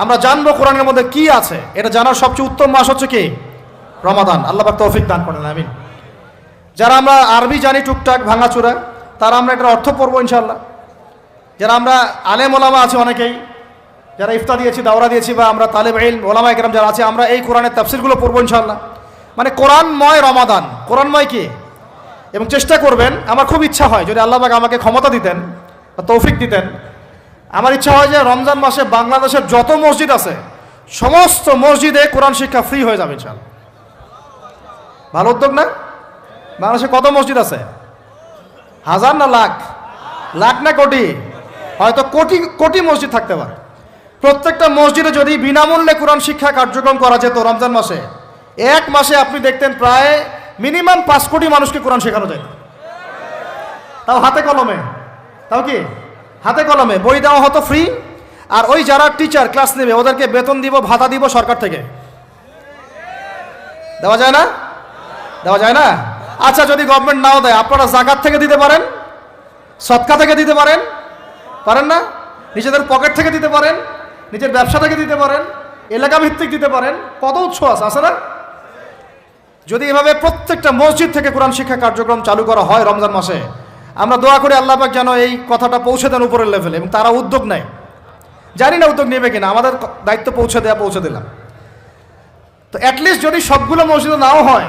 [SPEAKER 1] আমরা জানবো কোরআনের মধ্যে কি আছে। এটা জানার সবচেয়ে উত্তম মাস হচ্ছে কি? রমাদান। আল্লাহ পাক তৌফিক দান করেন, আমিন। যারা আমরা আরবি জানি টুকটাক ভাঙাচোরা, তারা আমরা এটার অর্থ পড়বো ইনশাআল্লাহ। যারা আমরা আলেম ওলামা আছে অনেকেই, যারা ইফতা দিয়েছি, দাওরা দিয়েছি, বা আমরা তালেব ইলম ওলামা একরাম যারা আছে, আমরা এই কোরআনের তাফসিরগুলো পড়বো ইনশাআল্লাহ। মানে কোরআনময় রমাদান, কোরআনময় কি? এবং চেষ্টা করবেন, আমার খুব ইচ্ছা হয় যদি আল্লাহ পাক আমাকে ক্ষমতা দিতেন বা তৌফিক দিতেন, আমার ইচ্ছা হয় যে রমজান মাসে বাংলাদেশের যত মসজিদ আছে সমস্ত মসজিদে কোরআন শিক্ষা ফ্রি হয়ে যাবে ইনশাআল্লাহ। ভালো উদ্যোগ না? বাংলাদেশে কত মসজিদ আছে? 1000 না লাখ? লাখ না কোটি? হয়তো কোটি কোটি মসজিদ থাকতে পারে। প্রত্যেকটা মসজিদে যদি বিনামূল্যে কোরআন শিক্ষা কার্যক্রম করা যেত রমজান মাসে, 1 মাসে আপনি দেখতেন প্রায় মিনিমাম 5 কোটি মানুষকে কোরআন শেখানো যায়। তাও হাতে কলমে, তাও কি হাতে কলমে, বই দেওয়া হতো ফ্রি। আর ওই যারা টিচার ক্লাস নেবে ওদেরকে বেতন দিব, ভাতা দিব সরকার থেকে। দেওয়া যায় না? দেওয়া যায় না? আচ্ছা, যদি গভর্নমেন্ট নাও দেয়, আপনারা জাকাত থেকে দিতে পারেন, সদকা থেকে দিতে পারেন, পারেন না? নিজেদের পকেট থেকে দিতে পারেন, নিজের ব্যবসা থেকে দিতে পারেন, এলাকা ভিত্তিক দিতে পারেন। কত উৎস আছে না? যদি এভাবে প্রত্যেকটা মসজিদ থেকে কোরআন শিক্ষা কার্যক্রম চালু করা হয় রমজান মাসে, আমরা দোয়া করি আল্লাহ পাক যেন এই কথাটা পৌঁছে দেন উপরের লেভেলে, এবং তারা উদ্যোগ নেয়। জানি না উদ্যোগ নেবে কিনা, আমাদের দায়িত্ব পৌঁছে দিলাম। তো অ্যাটলিস্ট যদি সবগুলো মসজিদে নাও হয়,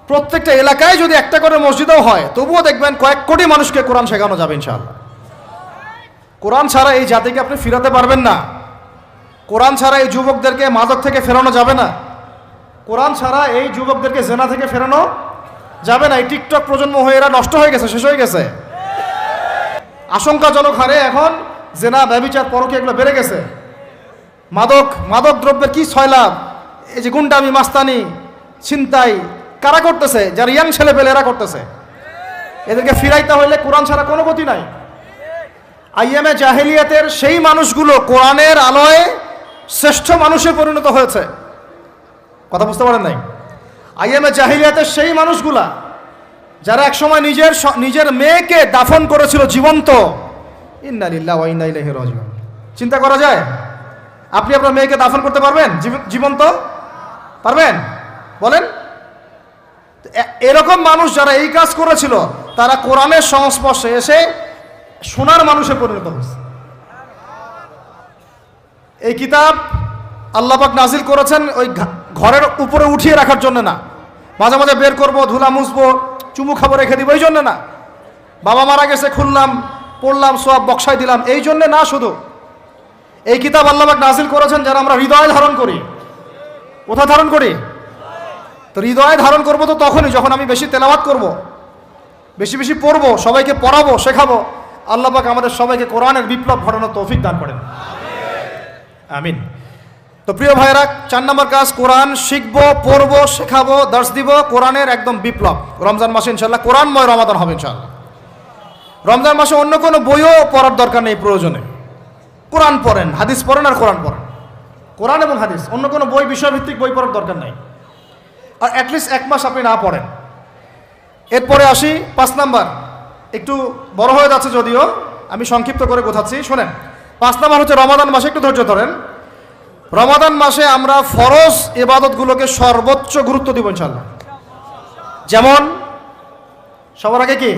[SPEAKER 1] প্রত্যেকটা এলাকায় যদি একটা করে মসজিদও হয়, তবুও দেখবেন কয়েক কোটি মানুষকে কোরআন শেখানো যাবে ইনশাআল্লাহ। কোরআন ছাড়া এই জাতিকে আপনি ফিরাতে পারবেন না। কোরআন ছাড়া এই যুবকদেরকে মাদক থেকে ফেরানো যাবে না। কোরআন ছাড়া এই যুবকদেরকে জেনা থেকে ফেরানো যাবে না। এই টিকটক প্রজন্ম হয়ে এরা নষ্ট হয়ে গেছে, শেষ হয়ে গেছে। আশঙ্কাজনক হারে এখন জেনা, ব্যভিচার, পরকী এগুলো বেড়ে গেছে। মাদক দ্রব্যের কি ছয়লাভ, এই যে গুন্ডামি, মাস্তানি, ছিনতাই কারা করতেছে? যারা ইয়াং ছেলে পেলে এরা করতেছে। এদেরকে ফিরাইতে হইলে কোরআন ছাড়া কোনো গতি নাই। আইয়ামে জাহেলিয়াতের সেই মানুষগুলো কোরআনের আলোয় শ্রেষ্ঠ মানুষে পরিণত হয়েছে। কথা বুঝতে পারেন নাই? আইয়ামে জাহেলিয়াতের সেই মানুষগুলা যারা একসময় নিজের মেয়েকে দাফন করেছিল জীবন্ত। ইন্না লিল্লাহি ওয়া ইন্না ইলাইহি রাজিউন। চিন্তা করা যায়? আপনি আপনার মেয়েকে দাফন করতে পারবেন জীবন্ত? পারবেন? বলেন। এরকম মানুষ যারা এই কাজ করেছিল, তারা কোরআনের সংস্পর্শে এসে সোনার মানুষে পরিণত হয়েছে। এই কিতাব আল্লাহ পাক নাজিল করেছেন ওই ঘরের উপরে উঠিয়ে রাখার জন্য না, মাঝে মাঝে বের করবো, ধুলা মুছবো, চুমু খাবো, রেখে দিব, এই জন্য না। বাবা মারা গেছে, খুললাম, পড়লাম, সওয়াব বক্সায় দিলাম, এই জন্য না। শুধু এই কিতাব আল্লাহ পাক নাজিল করেছেন যারা আমরা হৃদয়ে ধারণ করি। কোথায় ধারণ করি? তো হৃদয়ে ধারণ করবো তো তখনই যখন আমি বেশি তেলাওয়াত করব, বেশি বেশি পড়বো, সবাইকে পড়াবো, শেখাবো। আল্লাহ পাক আমাদের সবাইকে কোরআনের বিপ্লব ঘটানোর তৌফিক দান করেন, আমিন। তো প্রিয় ভাইরা, 4 নম্বর কাজ, কোরআন শিখবো, পড়বো, শেখাবো, দর্শ দিব। কোরআনের একদম বিপ্লব। রমজান মাসে ইনশাল্লাহ কোরআনময় রমাদান হবে ইনশাল্লাহ। রমজান মাসে অন্য কোনো বইও পড়ার দরকার নেই। প্রয়োজনে কোরআন পড়েন, হাদিস পড়েন, আর কোরআন পড়েন। কোরআন এবং হাদিস, অন্য কোনো বই, বিষয়ভিত্তিক বই পড়ার দরকার নাই। আর অ্যাটলিস্ট 1 মাস আপনি না পড়েন। এরপরে আসি 5 নাম্বার। একটু বড় হয়ে যাচ্ছে যদিও, আমি সংক্ষিপ্ত করে বোঝাচ্ছি, শোনেন। 5 নাম্বার হচ্ছে রমাদান মাসে, একটু ধৈর্য ধরেন। রমাদান মাসে আমরা ফরজ ইবাদতগুলোকে সর্বোচ্চ গুরুত্ব দিব ইনশাআল্লাহ। যেমন সবার আগে কি?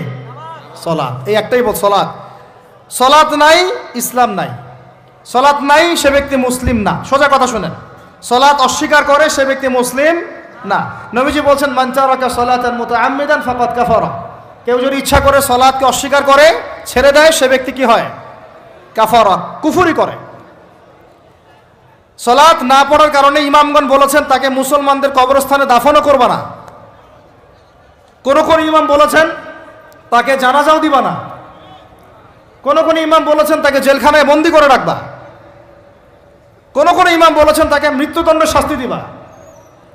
[SPEAKER 1] সালাত। এই একটাই বল, সালাত। সালাত নাই, ইসলাম নাই। সালাত নাই, সে ব্যক্তি মুসলিম না। সোজা কথা শুনেন, সালাত অস্বীকার করে সে ব্যক্তি মুসলিম না। নবীজি বলছেন, মান তারাকা সালাতান মুতাআম্মিদান ফাকাদ কাফারা। কেউ যদি ইচ্ছা করে সালাতকে অস্বীকার করে, ছেড়ে দেয়, সে ব্যক্তি কি হয়? কাফারা, কুফরি করে। সালাত না পড়ার কারণে ইমামগণ বলেছেন তাকে মুসলমানদের কবরস্থানে দাফনও করবা না। কোন কোন ইমাম বলেছেন তাকে জানাজাও দিবা না। কোন কোন ইমাম বলেছেন তাকে জেলখানায় বন্দি করে রাখবা। কোন কোন ইমাম বলেছেন তাকে মৃত্যুদণ্ডের শাস্তি দিবা।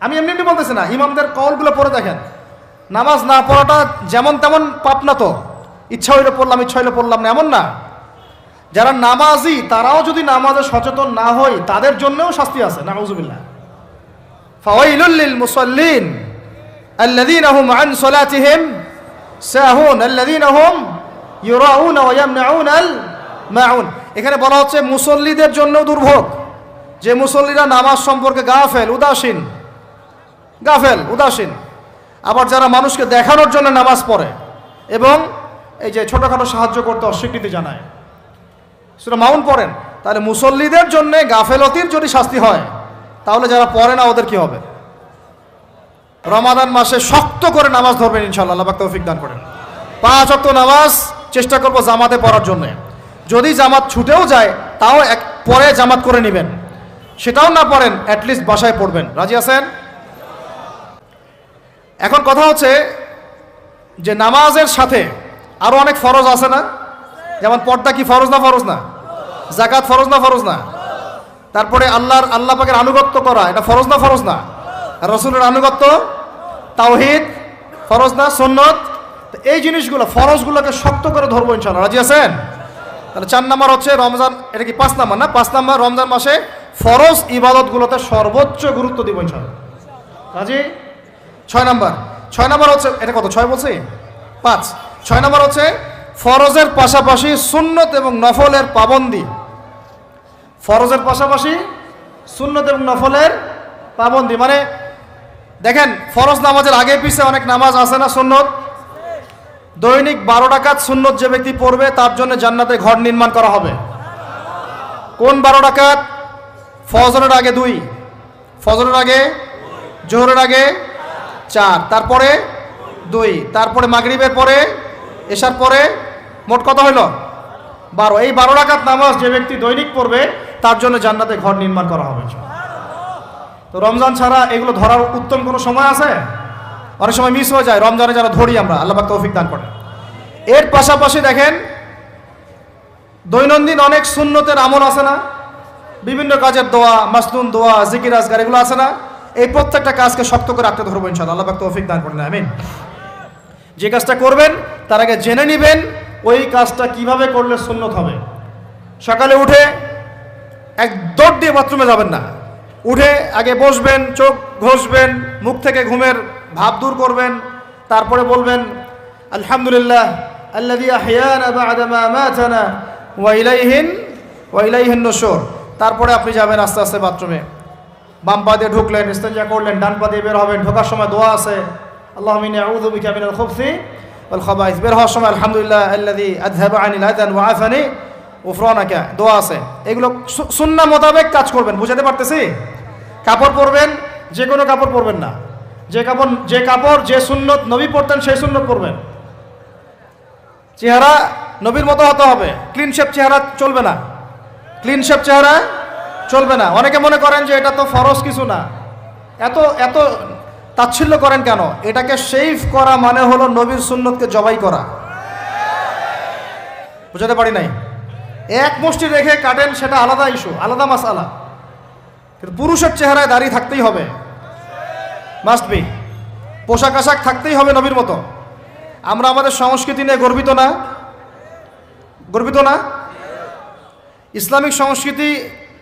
[SPEAKER 1] আমি এমনি বলতেছি না, ইমামদের কওলগুলো পড়ে দেখেন। নামাজ না পড়াটা যেমন তেমন পাপ না তো, ইচ্ছা হইলে পড়লাম, ইচ্ছা হইলে পড়লাম না, এমন না। যারা নামাজি তারাও যদি নামাজে সচেতন না হয়, তাদের জন্যও শাস্তি আছে। নাউযুবিল্লাহ। ফাওয়াইলুল লিল মুসাল্লিন আল্লাযীনা হুম আন সালাতিহিম সাহুন আল্লাযীনা হুম ইউরাউনা ওয়া ইয়ামনাউনাল মাউন। এখানে বলা হচ্ছে মুসল্লিদের জন্য দুর্ভোগ, যে মুসল্লিরা নামাজ সম্পর্কে গাফেল, উদাসীন। আবার যারা মানুষকে দেখানোর জন্য নামাজ পড়ে এবং এই যে ছোটখাটো সাহায্য করতে অস্বীকৃতি জানায়, সূরা মাউন পড়েন, তাহলে মুসল্লিদের জন্য গাফেলতির যদি শাস্তি হয়, তাহলে যারা পড়ে না ওদের কি হবে? রমাদান মাসে শক্ত করে নামাজ ধরবেন ইনশাআল্লাহ, আল্লাহ পাক তৌফিক দান করেন। 5 ওয়াক্ত নামাজ চেষ্টা করব জামাতে পড়ার জন্য। যদি জামাত ছুটেও যায়, তাও পরে জামাত করে নেবেন। সেটাও না পড়েন, অ্যাটলিস্ট বাসায় পড়বেন। রাজি আছেন? এখন কথা হচ্ছে যে নামাজের সাথে আরো অনেক ফরজ আছে না? যেমন পর্দা কি ফরজ না? যাকাত ফরজ না? তারপরে আল্লাহ পাকের আনুগত্য করা, এটা ফরজ না? রাসূলের আনুগত্য, তাওহীদ ফরজ না? সুন্নত। এই জিনিসগুলো, ফরজগুলোকে শক্ত করে ধরবো ইনশাআল্লাহ। রাজি আছেন? তাহলে 4 নাম্বার হচ্ছে রমজান, এটা কি 5 নাম্বার না? 5 নাম্বার, রমজান মাসে ফরজ ইবাদতগুলোতে সর্বোচ্চ গুরুত্ব দিব ইনশাআল্লাহ। রাজি? 6 নাম্বার হচ্ছে, এটা কত? 6 বলছি? 5। 6 নাম্বার হচ্ছে ফরজের পাশাপাশি সুন্নত এবং নফলের পাবন্দি। ফরজের পাশাপাশি সুন্নত এবং নফলের পাবন্দি মানে দেখেন, ফরজ নামাজের আগে পিছে অনেক নামাজ আছে না সুন্নত? দৈনিক 12 রাকাত সুন্নত যে ব্যক্তি পড়বে তার জন্য জান্নাতে ঘর নির্মাণ করা হবে। কোন 12 রাকাত? ফজরের আগে 2, ফজরের আগে, জোহরের আগে 4, তারপরে 2, তারপরে মাগরিবের পরে, এশার পরে, মোট কত হইল? 12। এই 12 রাকাত নামাজ যে ব্যক্তি দৈনিক পড়বে তার জন্য জান্নাতে ঘর নির্মাণ করা হবে। তো রমজান ছাড়া এগুলো ধরার উত্তম কোনো সময় আছে? অনেক সময় মিস হয়ে যায়। রমজানে যারা ধরি আমরা, আল্লাহ পাক তৌফিক দান করেন। এর পাশাপাশি দেখেন দৈনন্দিন অনেক সুন্নতের আমল আছে না, বিভিন্ন কাজের দোয়া, মাসনুন দোয়া, জিকির আজকার, এগুলো আছে না? এই প্রত্যেকটা কাজকে শক্ত করে রাখতে ধরবো ইনশাআল্লাহ, আল্লাহ পাক তৌফিক দান করেন, আমিন। যে কাজটা করবেন তার আগে জেনে নেবেন ওই কাজটা কিভাবে করলে সুন্নত হবে। সকালে উঠে এক দৌড় দিয়ে বাথরুমে যাবেন না, উঠে আগে বসবেন, চোখ ঘষবেন, মুখ থেকে ঘুমের ভাব দূর করবেন, তারপরে বলবেন আলহামদুলিল্লাহ আল্লাযী আহইয়ানা বা'দা মা আমাতানা ওয়া ইলাইহিন নুশুর। তারপরে আপনি যাবেন আস্তে আস্তে বাথরুমে, বাম পা দিয়ে ঢুকলেন, ইস্তেঞ্জা করলেন, ডান পা দিয়ে বের হবেন। ঢোকার সময় দোয়া আছে, আল্লাহুম্মা ইন্নী আউযু বিকা মিনাল খুবসি ওয়াল খাবাইস। বের হওয়ার সময় আলহামদুলিল্লাহ আল্লাযী আযহাবা আনিল আযান ওয়া আফানি উফরানাকা, দোয়া আছে। এগুলো সুন্নাহ মোতাবেক কাজ করবেন। বুঝাতে পারতেছি? কাপড় পরবেন, যে কোনো কাপড় পরবেন না। যে কাপড় যে সুন্নত নবী পরতেন সেই সুন্নত পরবেন। চেহারা নবীর মতো হতে হবে, ক্লিন শেপ চেহারা চলবে না, ক্লিন শেপ চেহারা চলবে না। অনেকে মনে করেন যে এটা তো ফরজ কিছু না, এত তাচ্ছিল্য করেন কেন? এটাকে শেভ করা মানে হলো নবীর সুন্নতকে জবাই করা। বুঝাতে পারি নাই? এক মুষ্টি রেখে কাটেন, সেটা আলাদা ইস্যু, আলাদা মাসআলা। কিন্তু পুরুষের চেহারায় দাড়ি থাকতেই হবে, মাস্ট বি। পোশাক আশাক থাকতেই হবে নবীর মতো। আমরা আমাদের সংস্কৃতি নিয়ে গর্বিত না? গর্বিত না? ইসলামিক সংস্কৃতি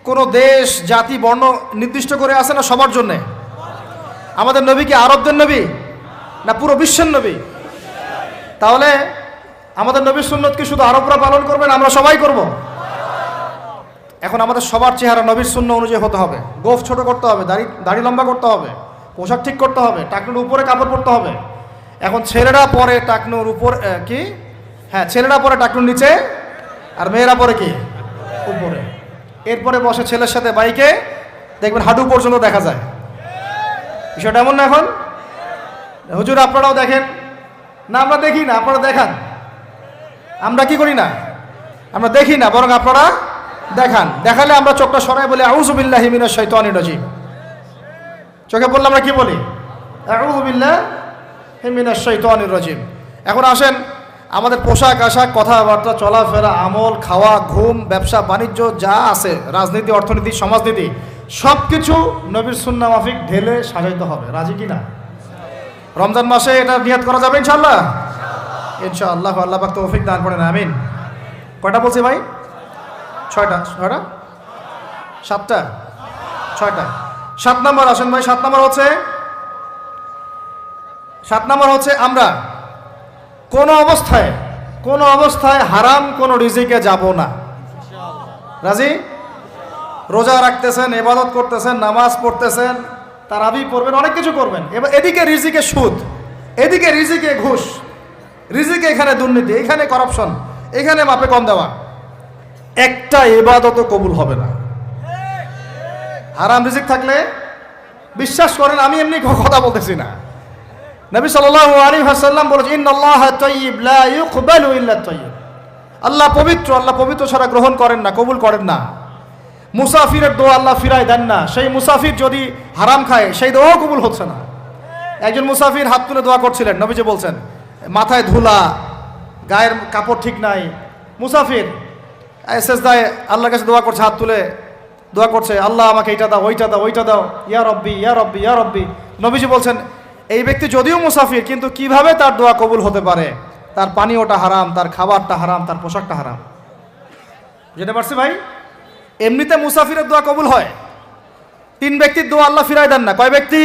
[SPEAKER 1] কোনো দেশ, জাতি, বর্ণ নির্দিষ্ট করে আছে না সবার জন্যে? আমাদের নবী কি আরবদের নবী না পুরো বিশ্বের নবী? তাহলে আমাদের নবীর সুন্নত কি শুধু আরবরা পালন করবেন, আমরা সবাই করব? এখন আমাদের সবার চেহারা নবীর সুন্নাহ অনুযায়ী হতে হবে। গোফ ছোট করতে হবে, দাড়ি লম্বা করতে হবে, পোশাক ঠিক করতে হবে, টাকনুর উপরে কাপড় পরতে হবে। এখন ছেলেরা পরে টাকনুর উপর কি, হ্যাঁ ছেলেরা পরে টাকনুর নিচে, আর মেয়েরা পরে কি উপরে। এরপরে বসে ছেলের সাথে বাইকে, দেখবেন হাঁটু পর্যন্ত দেখা যায়। বিষয়টা এমন না? এখন হুজুর আপনারাও দেখেন না? আমরা দেখি না, আপনারা দেখান। আমরা কি করি না? আমরা দেখি না, বরং আপনারা দেখান। দেখালে আমরা চোখটা সরাই বলি আউযু বিল্লাহি মিনাশ শাইতানির রাজিম। চোখে বললে আমরা কি বলি? আউযু বিল্লাহি মিনাশ শাইতানির রাজিম। এখন আসেন, আমাদের পোশাক আশাক, কথাবার্তা, চলাফেরা, আমল, খাওয়া, ঘুম, ব্যবসা বাণিজ্য যা আছে, রাজনীতি, অর্থনীতি, সমাজনীতি, সব কিছু নবীর সুন্নাহ মাফিক ঢেলে সাজাইতে হবে। রাজি কি না? রমজান মাসে এটা নিয়াত করা যাবে ইনশাআল্লাহ? ইনশাআল্লাহ, আল্লাহ পাক তৌফিক দান করেন, আমিন। কয়টা বলছি ভাই? 6টা? 7টা? 6টা। 7 নম্বর আসেন ভাই। 7 নম্বর হচ্ছে আমরা কোনো অবস্থায় হারাম কোনো রিজিকে যাব না। রাজি? রোজা রাখতেছেন, ইবাদত করতেছেন, নামাজ পড়তেছেন, তারাবি পড়বেন, অনেক কিছু করবেন। এবার এদিকে রিজিকে সুদ, এদিকে রিজিকে ঘুষ, রিজিকে এখানে দুর্নীতি, এখানে করাপশন, এখানে মাপে কম দেওয়া, একটা ইবাদতও কবুল হবে না। হারাম রিজিক থাকলে বিশ্বাস করেন, আমি এমনি কথা বলতেছি না। নবী সাল্লাল্লাহু আলাইহি ওয়াসাল্লাম বলেছেন ইন্নাল্লাহা তাইয়্যিব লা ইউকবালু ইল্লা তাইয়্যিব। আল্লাহ পবিত্র, আল্লাহ পবিত্র ছাড়া গ্রহণ করেন না, কবুল করেন না। মুসাফিরের দোয়া আল্লাহ ফিরায় দেন না। সেই মুসাফির যদি হারাম খায় সেই দোয়াও কবুল হচ্ছে না। একজন মুসাফির হাত তুলে দোয়া করছিলেন, নবীজি বলছেন মাথায় ধুলা, গায়ের কাপড় ঠিক নাই, মুসাফির সেজদায় আল্লাহর কাছে দোয়া করছে, হাত তুলে দোয়া করছে, আল্লাহ আমাকে এইটা দাও, ওইটা দাও, ইয়া রব্বি ইয়া রব্বি ইয়া রব্বি। নবীজি বলছেন এই ব্যক্তি যদিও মুসাফির, কিন্তু কিভাবে তার দোয়া কবুল হতে পারে? তার পানীয়টা হারাম, তার খাবারটা হারাম, তার পোশাকটা হারাম। বুঝতে পারছি ভাই? এমনিতে মুসাফিরের দোয়া কবুল হয়। 3 ব্যক্তির দোয়া আল্লাহ ফিরায় দেন না। কয় ব্যক্তি?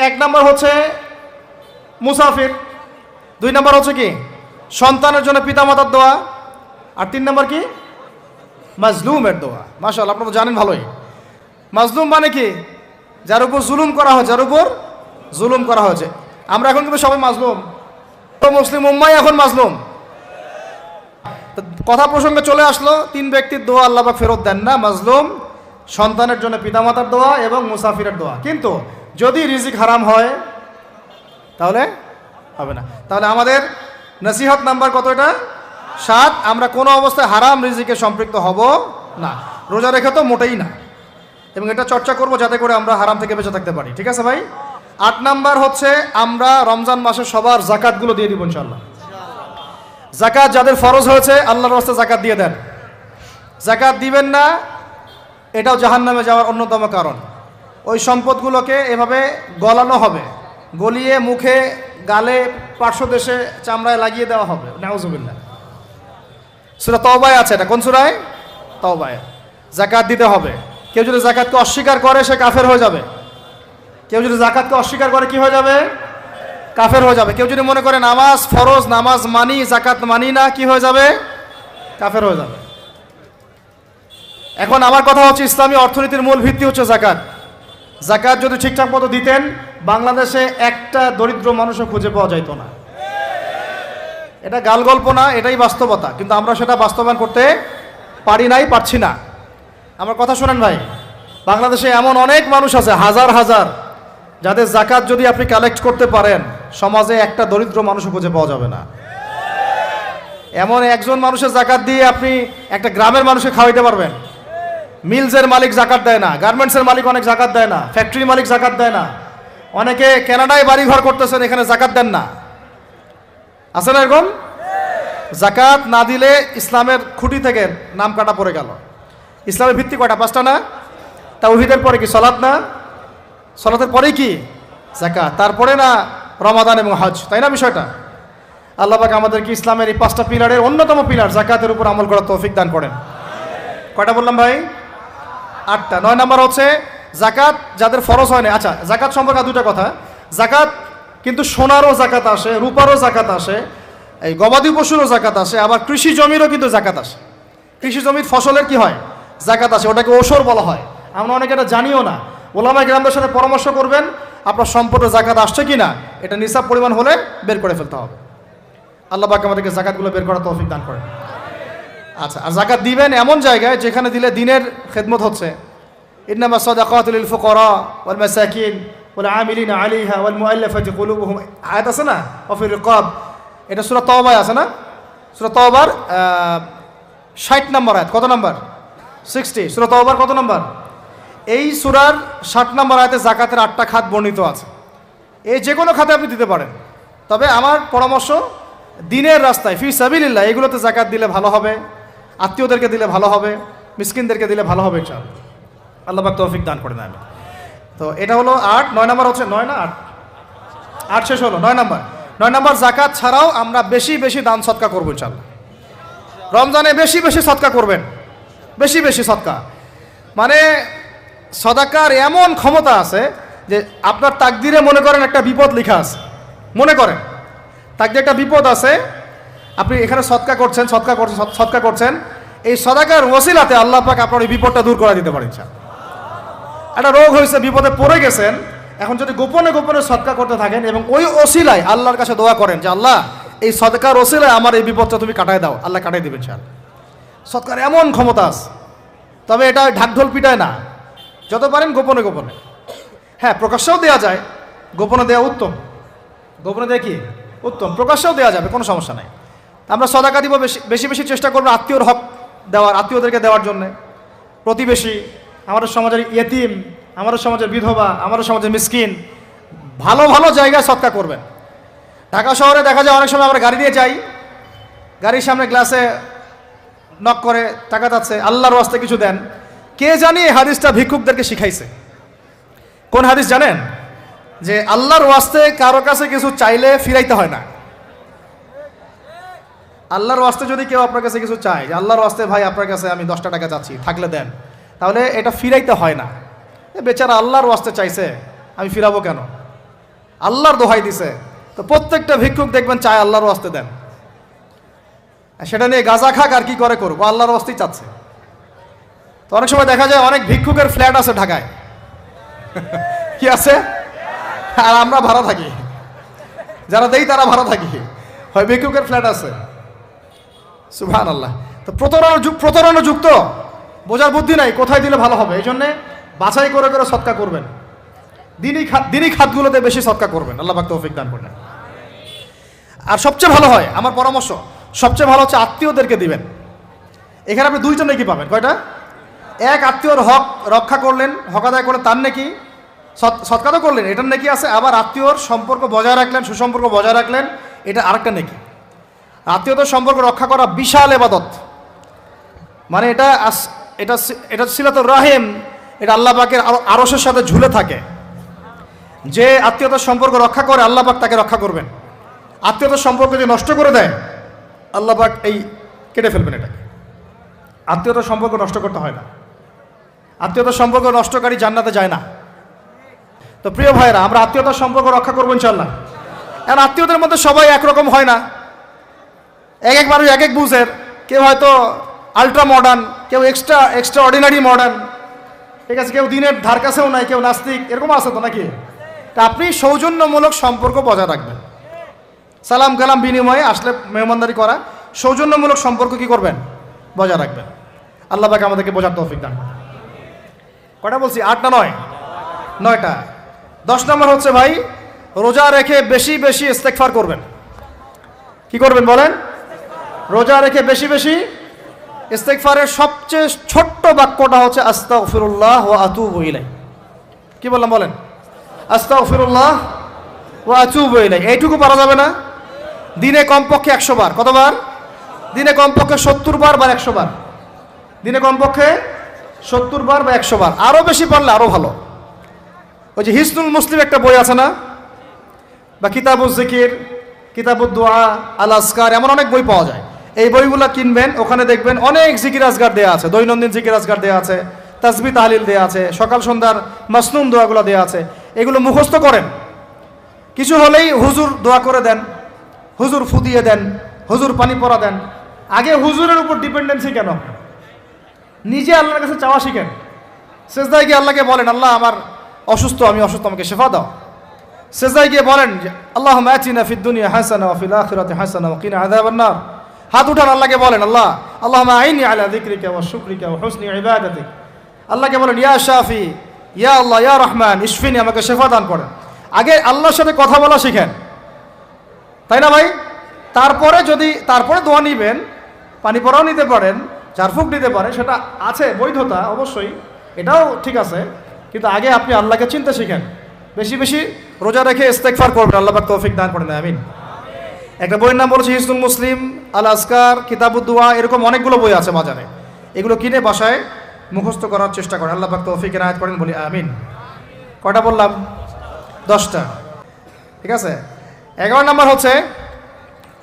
[SPEAKER 1] এক নম্বর হচ্ছে মুসাফির, 2 নম্বর হচ্ছে কি সন্তানের জন্য পিতামাতার দোয়া, আর 3 নম্বর কি মাজলুমের দোয়া। মাশাআল্লাহ, আপনারা তো জানেন ভালোই। মাজলুম মানে কি? যার উপর জুলুম করা হয়, যার উপর জুলুম করা হয়েছে। আমরা এখন কিন্তু সবাই মাজলুম। তো মুসলিম উম্মাই এখন মাজলুম। কথা প্রসঙ্গে চলে আসলো, 3 ব্যক্তির দোয়া আল্লাহ পাক ফেরত দেন না, মাজলুম, সন্তানের জন্য পিতামাতার দোয়া এবং মুসাফিরের দোয়া। কিন্তু যদি রিজিক হারাম হয় তাহলে হবে না। তাহলে আমাদের নসিহত নাম্বার কত? এটা 7। আমরা কোনো অবস্থায় হারাম রিজিকে সম্পৃক্ত হব না, রোজা রেখে তো মোটেই না, এবং এটা চর্চা করব যাতে করে আমরা হারাম থেকে বেঁচে থাকতে পারি। ঠিক আছে ভাই? 8 নাম্বার হচ্ছে আমরা রমজান মাসে সবার জাকাতগুলো দিয়ে দিব ইনশাআল্লাহ। জাকাত যাদের ফরজ হয়েছে আল্লাহর রাস্তায় জাকাত দিয়ে দেন। জাকাত দিবেন না, এটাও জাহান্নামে যাওয়ার অন্যতম কারণ। ওই সম্পদগুলোকে এভাবে গলানো হবে, গলিয়ে মুখে, গালে, পার্শ্বদেশে, চামড়ায় লাগিয়ে দেওয়া হবে। নাউজুবিল্লাহ। সূরা তাওবায় আছে এটা। কোন সূরায়? তাওবায়। জাকাত দিতে হবে। কেউ যদি জাকাতকে অস্বীকার করে সে কাফের হয়ে যাবে। কেউ যদি জাকাতকে অস্বীকার করে কি হয়ে যাবে? কাফের হয়ে যাবে। কেউ যদি মনে করে নামাজ ফরজ, নামাজ মানি, জাকাত মানি না, কি হয়ে যাবে? কাফের হয়ে যাবে। এখন আমার কথা হচ্ছে, ইসলামী অর্থনীতির মূল ভিত্তি হচ্ছে জাকাত। জাকাত যদি ঠিকঠাক মতো দিতেন, বাংলাদেশে একটা দরিদ্র মানুষও খুঁজে পাওয়া যাইতো না। এটা গাল গল্প না, এটাই বাস্তবতা। কিন্তু আমরা সেটা বাস্তবায়ন করতে পারি নাই, পারছি না। আমার কথা শোনেন ভাই, বাংলাদেশে এমন অনেক মানুষ আছে, হাজার হাজার, যাদের জাকাত যদি আপনি কালেক্ট করতে পারেন, সমাজে একটা দরিদ্র মানুষও খুঁজে পাওয়া যাবে না। এমন একজন মানুষের জাকাত দিয়ে আপনি একটা গ্রামের মানুষকে খাওয়াইতে পারবেন। মিলসের মালিক জাকাত দেয় না, গার্মেন্টসের মালিক অনেক জাকাত দেয় না, ফ্যাক্টরি মালিক জাকাত দেয় না, অনেকে কানাডায় বাড়ি ঘর করতেছেন, এখানে জাকাত দেন না। আছে না এরকম? জাকাত না দিলে ইসলামের খুঁটি থেকে নাম কাটা পড়ে গেল। ইসলামের ভিত্তি কয়টা? 5টা না? তাওহীদের পরে কি সালাত না? সালাতের পরেই কি যাকাত, তারপরে না রমাদান এবং হজ, তাই না বিষয়টা? আল্লাহ পাক আমাদেরকে ইসলামের এই 5টা পিলারের অন্যতম পিলার জাকাতের উপর আমল করার তৌফিক দান করেন। কয়টা বললাম ভাই? 8টা। 9 নাম্বার হচ্ছে জাকাত যাদের ফরজ হয় না। আচ্ছা, জাকাত সম্পর্কে 2টা কথা। জাকাত কিন্তু সোনারও জাকাত আসে, রূপারও জাকাত আসে, এই গবাদি পশুরও জাকাত আসে, আবার কৃষি জমিরও কিন্তু জাকাত আসে। কৃষি জমির ফসলের কি হয়? জাকাত আসে। ওটাকে ওসর বলা হয়। আমরা অনেকে এটা জানিও না। ওলামা কিরামদের সাথে পরামর্শ করবেন, আপনার সম্পদের জাকাত আসছে কি না, এটা নিসাব পরিমাণ হলে বের করে ফেলতে হবে। আল্লাহ পাক আমাদেরকে জাকাতগুলো বের করার তৌফিক দান করেন। আচ্ছা, আর জাকাত দিবেন এমন জায়গায় যেখানে দিলে দিনের খেদমত হচ্ছে। ইন্নামা সাদাকাতু লিল ফুকারা ওয়াল মাসাকিন ওয়াল আমিলিনা আলাইহা ওয়াল মুআল্লাফাতি কুলুবুহুম, আয়াত আছে না? ওয়া ফির রিকাব, এটা সূরা তাওবায় আছে না? সূরা তাওবার 60 নম্বর আয়াত। কত নম্বর? 60। সূরা তাওবার কত নম্বর? এই সূরার 60 নম্বর আয়াতে জাকাতের 8টা খাত বর্ণিত আছে। এই যে কোনো খাতে আপনি দিতে পারেন, তবে আমার পরামর্শ দিনের রাস্তায় ফি সাবিলিল্লাহ এগুলোতে জাকাত দিলে ভালো হবে, আত্মীয়দেরকে দিলে ভালো হবে, মিসকিনদেরকে দিলে ভালো হবে ইনশাআল্লাহ। আল্লাহ পাক তৌফিক দান করেন। আমি তো এটা হলো 8। 9 নম্বর হচ্ছে 9 না 8? 8 শেষ হলো। 9 নম্বর। 9 নম্বর জাকাত ছাড়াও আমরা বেশি বেশি দান সদকা করবো ইনশাআল্লাহ। রমজানে বেশি বেশি সদকা করবেন, বেশি বেশি সদকা। মানে সদাকার এমন ক্ষমতা আছে যে আপনার তাকদিরে মনে করেন একটা বিপদ লেখা আছে, মনে করেন তাকদিরে একটা বিপদ আছে, আপনি এখানে সদকা করছেন, সদকা করছেন, এই সদাকার ওসিলাতে আল্লাহ পাক আপনার এই বিপদটা দূর করে দিতে পারেন। একটা রোগ হয়েছে, বিপদে পড়ে গেছেন, এখন যদি গোপনে গোপনে সদকা করতে থাকেন এবং ওই ওসিলায় আল্লাহর কাছে দোয়া করেন যে আল্লাহ এই সদকার ওসিলায় আমার এই বিপদটা তুমি কাটায় দাও, আল্লাহ কাটাই দেবেন ইনশাআল্লাহ। সদকার এমন ক্ষমতা আছে, তবে এটা ঢাকঢোল পিটায় না, যত পারেন গোপনে গোপনে। হ্যাঁ, প্রকাশ্যেও দেওয়া যায়, গোপনে দেওয়া উত্তম। গোপনে দেওয়া কি উত্তম, প্রকাশ্যেও দেওয়া যাবে, কোনো সমস্যা নাই। আমরা সদাকা দিব, বেশি বেশি চেষ্টা করবো আত্মীয়র হক দেওয়ার, আত্মীয়দেরকে দেওয়ার জন্যে, প্রতিবেশী, আমাদের সমাজের ইয়েতিম, আমাদের সমাজের বিধবা, আমাদের সমাজের মিসকিন, ভালো ভালো জায়গায় সদকা করবেন। ঢাকা শহরে দেখা যায় অনেক সময় আমরা গাড়ি দিয়ে যাই, গাড়ির সামনে গ্লাসে নক করে টাকা যাচ্ছে, আল্লাহর ওয়াস্তে কিছু দেন। কে জানি এই হাদিসটা ভিক্ষুকদেরকে শিখাইছে। কোন হাদিস জানেন? যে আল্লাহর ওয়াস্তে কারো কাছে কিছু চাইলে ফিরাইতে হয় না। আল্লাহর ওয়াস্তে যদি কেউ আপনার কাছে কিছু চায়, যে আল্লাহর ওয়াস্তে ভাই আপনার কাছে আমি 10টা টাকা চাচ্ছি, থাকলে দেন, তাহলে এটা ফিরাইতে হয় না। বেচারা আল্লাহর ওয়াস্তে চাইছে, আমি ফিরাবো কেন? আল্লাহর দোহাই দিছে। তো প্রত্যেকটা ভিক্ষুক দেখবেন চায় আল্লাহর ওয়াস্তে দেন, সেটা নিয়ে গাঁজা খাক আর কি করে করবো, আল্লাহর ওয়াস্তেই চাচ্ছে। তো অনেক সময় দেখা যায় অনেক ভিক্ষুকের ফ্ল্যাট আছে ঢাকায়, কি আছে, আর আমরা ভাড়া থাকি, যারা দেই তারা ভাড়া থাকি। হয় ভিক্ষুকের ফ্ল্যাট আছে। সুবহানাল্লাহ। তো প্রতারণা যুক্ত, বোঝার বুদ্ধি নাই কোথায় দিলে ভালো হবে, এই জন্যে বাছাই করে করে সৎকা করবেন, দিনই খাতগুলোতে বেশি সৎকা করবেন। আল্লাহ পাক তৌফিক দান করবেন। আর সবচেয়ে ভালো হয়, আমার পরামর্শ, সবচেয়ে ভালো হচ্ছে আত্মীয়দেরকে দিবেন। এখানে আপনি দুইটা নেকি পাবেন। কয়টা? এক, আত্মীয়র হক রক্ষা করলেন, হক আদায় করলেন, তার নেকি, সৎকা তো করলেন, এটার নেকি আছে। আবার আত্মীয়র সম্পর্ক বজায় রাখলেন, সুসম্পর্ক বজায় রাখলেন, এটা আরেকটা নেকি। আত্মীয়তার সম্পর্ক রক্ষা করা বিশাল ইবাদত। মানে এটা এটা সিলাতুর রাহিম, এটা আল্লাহ পাকের আরশের সাথে ঝুলে থাকে। যে আত্মীয়তার সম্পর্ক রক্ষা করে আল্লাহ পাক তাকে রক্ষা করবেন। আত্মীয়তার সম্পর্ক যে নষ্ট করে দেয় আল্লাহ পাক এই কেটে ফেলবেন এটাকে। আত্মীয়তার সম্পর্ক নষ্ট করতে হয় না। আত্মীয়তার সম্পর্ক নষ্টকারী জান্নাতে যায় না। তো প্রিয় ভাইরা, আমরা আত্মীয়তার সম্পর্ক রক্ষা করবো ইনশাল্লাহ। আর আত্মীয়দের মধ্যে সবাই একরকম হয় না, এক মানুষ এক এক বুঝের। কেউ হয়তো আলট্রা মডার্ন, কেউ এক্সট্রা অর্ডিনারি মডার্ন, ঠিক আছে, কেউ দিনের ধার কাছেও নাই, কেউ নাস্তিক, এরকম আছে তো নাকি? তা আপনি সৌজন্যমূলক সম্পর্ক বজায় রাখবেন। সালাম কালাম বিনিময়ে আসলে মেহমানদারি করা, সৌজন্যমূলক সম্পর্ক কি করবেন? বজায় রাখবেন। আল্লাহ পাক আমাদেরকে বোঝার তৌফিক দান। কটা বলছি? 8 না 9? 9টা। 10 নম্বর হচ্ছে ভাই, রোজা রেখে বেশি বেশি ইস্তেগফার করবেন। কি করবেন বলেন? রোজা রেখে বেশি বেশি ইস্তেগফারের সবচেয়ে ছোট্ট বাক্যটা হচ্ছে আস্তাগফিরুল্লাহ ওয়া আতুবু ইলাইহি। কি বললাম বলেন? আস্তাগফিরুল্লাহ ওয়া আতুবু ইলাইহি। এইটুকু পারা যাবে না? দিনে কমপক্ষে 100 বার। কতবার? দিনে কমপক্ষে 70 বার বা 100 বার। দিনে কমপক্ষে 70 বার বা 100 বার। আরও বেশি পারলে আরও ভালো। ওই যে হিসনুল মুসলিম একটা বই আছে না, বা কিতাবুজ জিকির, কিতাবুদ দোয়া, আল আসকার, এমন অনেক বই পাওয়া যায়। এই বইগুলো কিনবেন, ওখানে দেখবেন অনেক জিকির আজগার দেওয়া আছে, দৈনন্দিন জিকির আজগার দেওয়া আছে, তাসবিহ তাহলিল দেওয়া আছে, সকাল সন্ধ্যার মাসনুন দোয়াগুলো দেওয়া আছে। এগুলো মুখস্থ করেন। কিছু হলেই হুজুর দোয়া করে দেন, হুজুর ফু দিয়ে দেন, হুজুর পানি পরা দেন। আগে হুজুরের উপর ডিপেন্ডেন্সি কেন? নিজে আল্লাহর কাছে চাওয়া শিখেন। সেজদায় গিয়ে আল্লাহকে বলেন, আল্লাহ আমার অসুস্থ, আমি অসুস্থ, আমাকে শেফা দাও। সেজদায় গিয়ে বলেন, আল্লাহুম্মা আতিনা ফিদ দুনিয়া হাসানা ওয়া ফিল আখিরাতি হাসানা ওয়া কিনা আযাবান নার। হাত উঠান, আল্লাহকে বলেন, আল্লাহুম্মা আইনি আলা যিকরিকা ওয়া শুকরিকা ওয়া হুসনি ইবাদাতিক। আল্লাহকে বলেন, ইয়া শাফি, ইয়া আল্লাহ, ইয়া রহমান, ইশফিনি, আমাকে শেফা দান করেন। আগে আল্লাহর সাথে কথা বলা শিখেন, তাই না ভাই? তারপরে দোয়া নিবেন, পানি পরাও নিতে পারেন, ঝাড়ফুঁক নিতে পারেন, সেটা আছে বৈধতা অবশ্যই, এটাও ঠিক আছে। কিন্তু আগে আপনি আল্লাহকে চিনতে শিখেন। বেশি বেশি রোজা রেখে ইস্তেগফার করবেন। আল্লাহ পাক তৌফিক দান করেন, আমিন। একটা বইয়ের নাম বলেছে হিসনুল মুসলিম, আল আসকার, কিতাবুদ দোয়া, এরকম অনেকগুলো বই আছে বাজারে। এগুলো কিনে বাসায় মুখস্থ করার চেষ্টা করেন। আল্লাহ পাক তৌফিক এনায়েত করেন, বলি আমিন। কয়টা বললাম? 10টা। ঠিক আছে। 11 নম্বর হচ্ছে,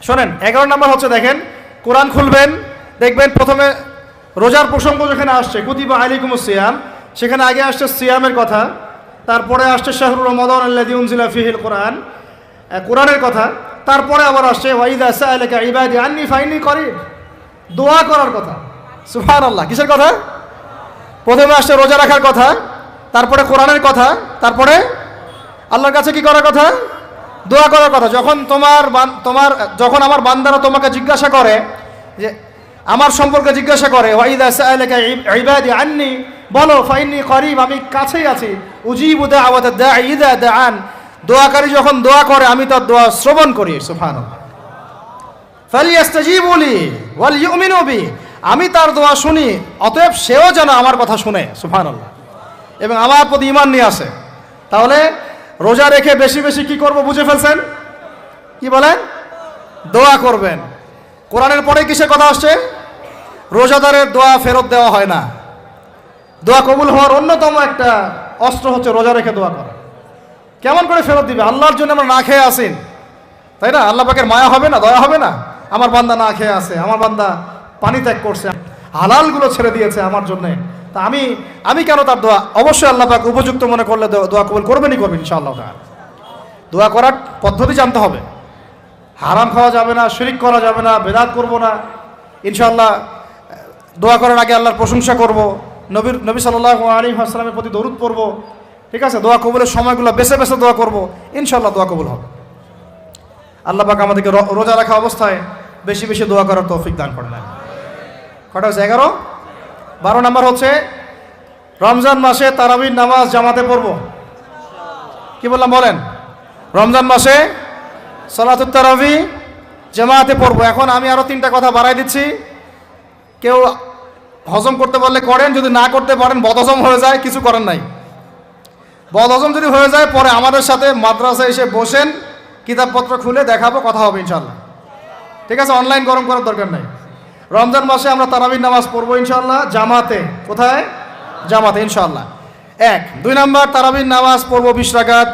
[SPEAKER 1] শোনেন, 11 নম্বর হচ্ছে, দেখেন, কোরআন খুলবেন, দেখবেন প্রথমে রোজার প্রসঙ্গ যেখানে আসছে, কুতিবা আলাইকুমুস সিয়াম, সেখানে আগে আসছে সিয়ামের কথা, তারপরে আসছে শাহরুর রমাদান আল্লাযী উনজিলা ফীহিল কোরআন, কোরআনের কথা, তারপরে আবার আসছে ওয়াইদা সাআলাকা ইবাদি আন্নী ফাইন্নী করিব, দোয়া করার কথা। সুবহানাল্লাহ। কিসের কথা? প্রথমে আসছে রোজা রাখার কথা, তারপরে কোরআনের কথা, তারপরে আল্লাহর কাছে কি করার কথা? দোয়া করার কথা। যখন আমার বান্দারা তোমাকে জিজ্ঞাসা করে, যে আমার সম্পর্কে জিজ্ঞাসা করে, ওয়াইদা সাআলাকা ইবাদি আন্নী, বলো ফাইন্নী করিব, আমি কাছেই আছি, উজিবু দাওয়াতাদ দাঈ ইযা দাআন, দোয়াকারী যখন দোয়া করে আমি তার দোয়া শ্রবণ করি। সুবহানাল্লাহ। ফালিয়াস্তাজিবু লি ওয়াল ইউমিনু বি, আমি তার দোয়া শুনি, অতএব সেও যেন আমার কথা শুনে। সুবহানাল্লাহ। এবং আমার প্রতি ঈমান নিয়ে আসে। তাহলে রোজা রেখে বেশি বেশি কি করব বুঝে ফেলছেন? কি বলেন? দোয়া করবেন। কোরআনের পরে কিসের কথা আসছে? রোজাদারের দোয়া ফেরত দেওয়া হয় না। দোয়া কবুল হওয়ার অন্যতম একটা অস্ত্র হচ্ছে রোজা রেখে দোয়া করা। কেমন করে ফেরত দিবে? আল্লাহর জন্য আমরা না খেয়ে আসেন, তাই না? আল্লাহ পাকের মায়া হবে না, দয়া হবে না? আমার বান্দা না খেয়ে আছে, আমার বান্দা পানি ত্যাগ করছে, হালালগুলো ছেড়ে দিয়েছে আমার জন্যে, তা আমি কেন তার দোয়া? অবশ্যই আল্লাহ পাক উপযুক্ত মনে করলে দোয়া কবুল করবেনই করবেন ইনশাআল্লাহ তাআলা। দোয়া করার পদ্ধতি জানতে হবে। হারাম খাওয়া যাবে না, শিরক করা যাবে না, বেদাত করব না। ইনশাআল্লাহ দোয়া করার আগে আল্লাহর প্রশংসা করব, নবী সাল্লাল্লাহু আলাইহি ওয়াসাল্লামের প্রতি দরুদ পড়ব। ঠিক আছে। দোয়া কবুলের সময়গুলো বেছে বেছে দোয়া করব, ইনশাআল্লাহ দোয়া কবুল হবে। আল্লাহ পাক আমাদেরকে রোজা রাখা অবস্থায় বেশি বেশি দোয়া করার তৌফিক দান করেন। কটা হচ্ছে? 11। 12 নাম্বার হচ্ছে রমজান মাসে তারাবির নামাজ জামাতে পড়ব। কি বললাম বলেন? রমজান মাসে সালাতুত তারাবি জামাতে পড়ব। এখন আমি আরো 3টা কথা বাড়াই দিচ্ছি। কেউ হজম করতে পারলে করেন, যদি না করতে পারেন বদহজম হয়ে যায়, কিছু করেন নাই। বদহজম যদি হয়ে যায় পরে আমাদের সাথে মাদ্রাসায় এসে বসেন, কিতাবপত্র খুলে দেখাবো, কথা হবে ইনশাল্লাহ। ঠিক আছে? অনলাইন গরম করার দরকার নাই। রমজান মাসে আমরা তারাবির নামাজ পড়বো ইনশাল্লাহ জামাতে। কোথায়? জামাতে ইনশাল্লাহ। 1। 2 নাম্বার তারাবির নামাজ পড়বো 20 রাকাত।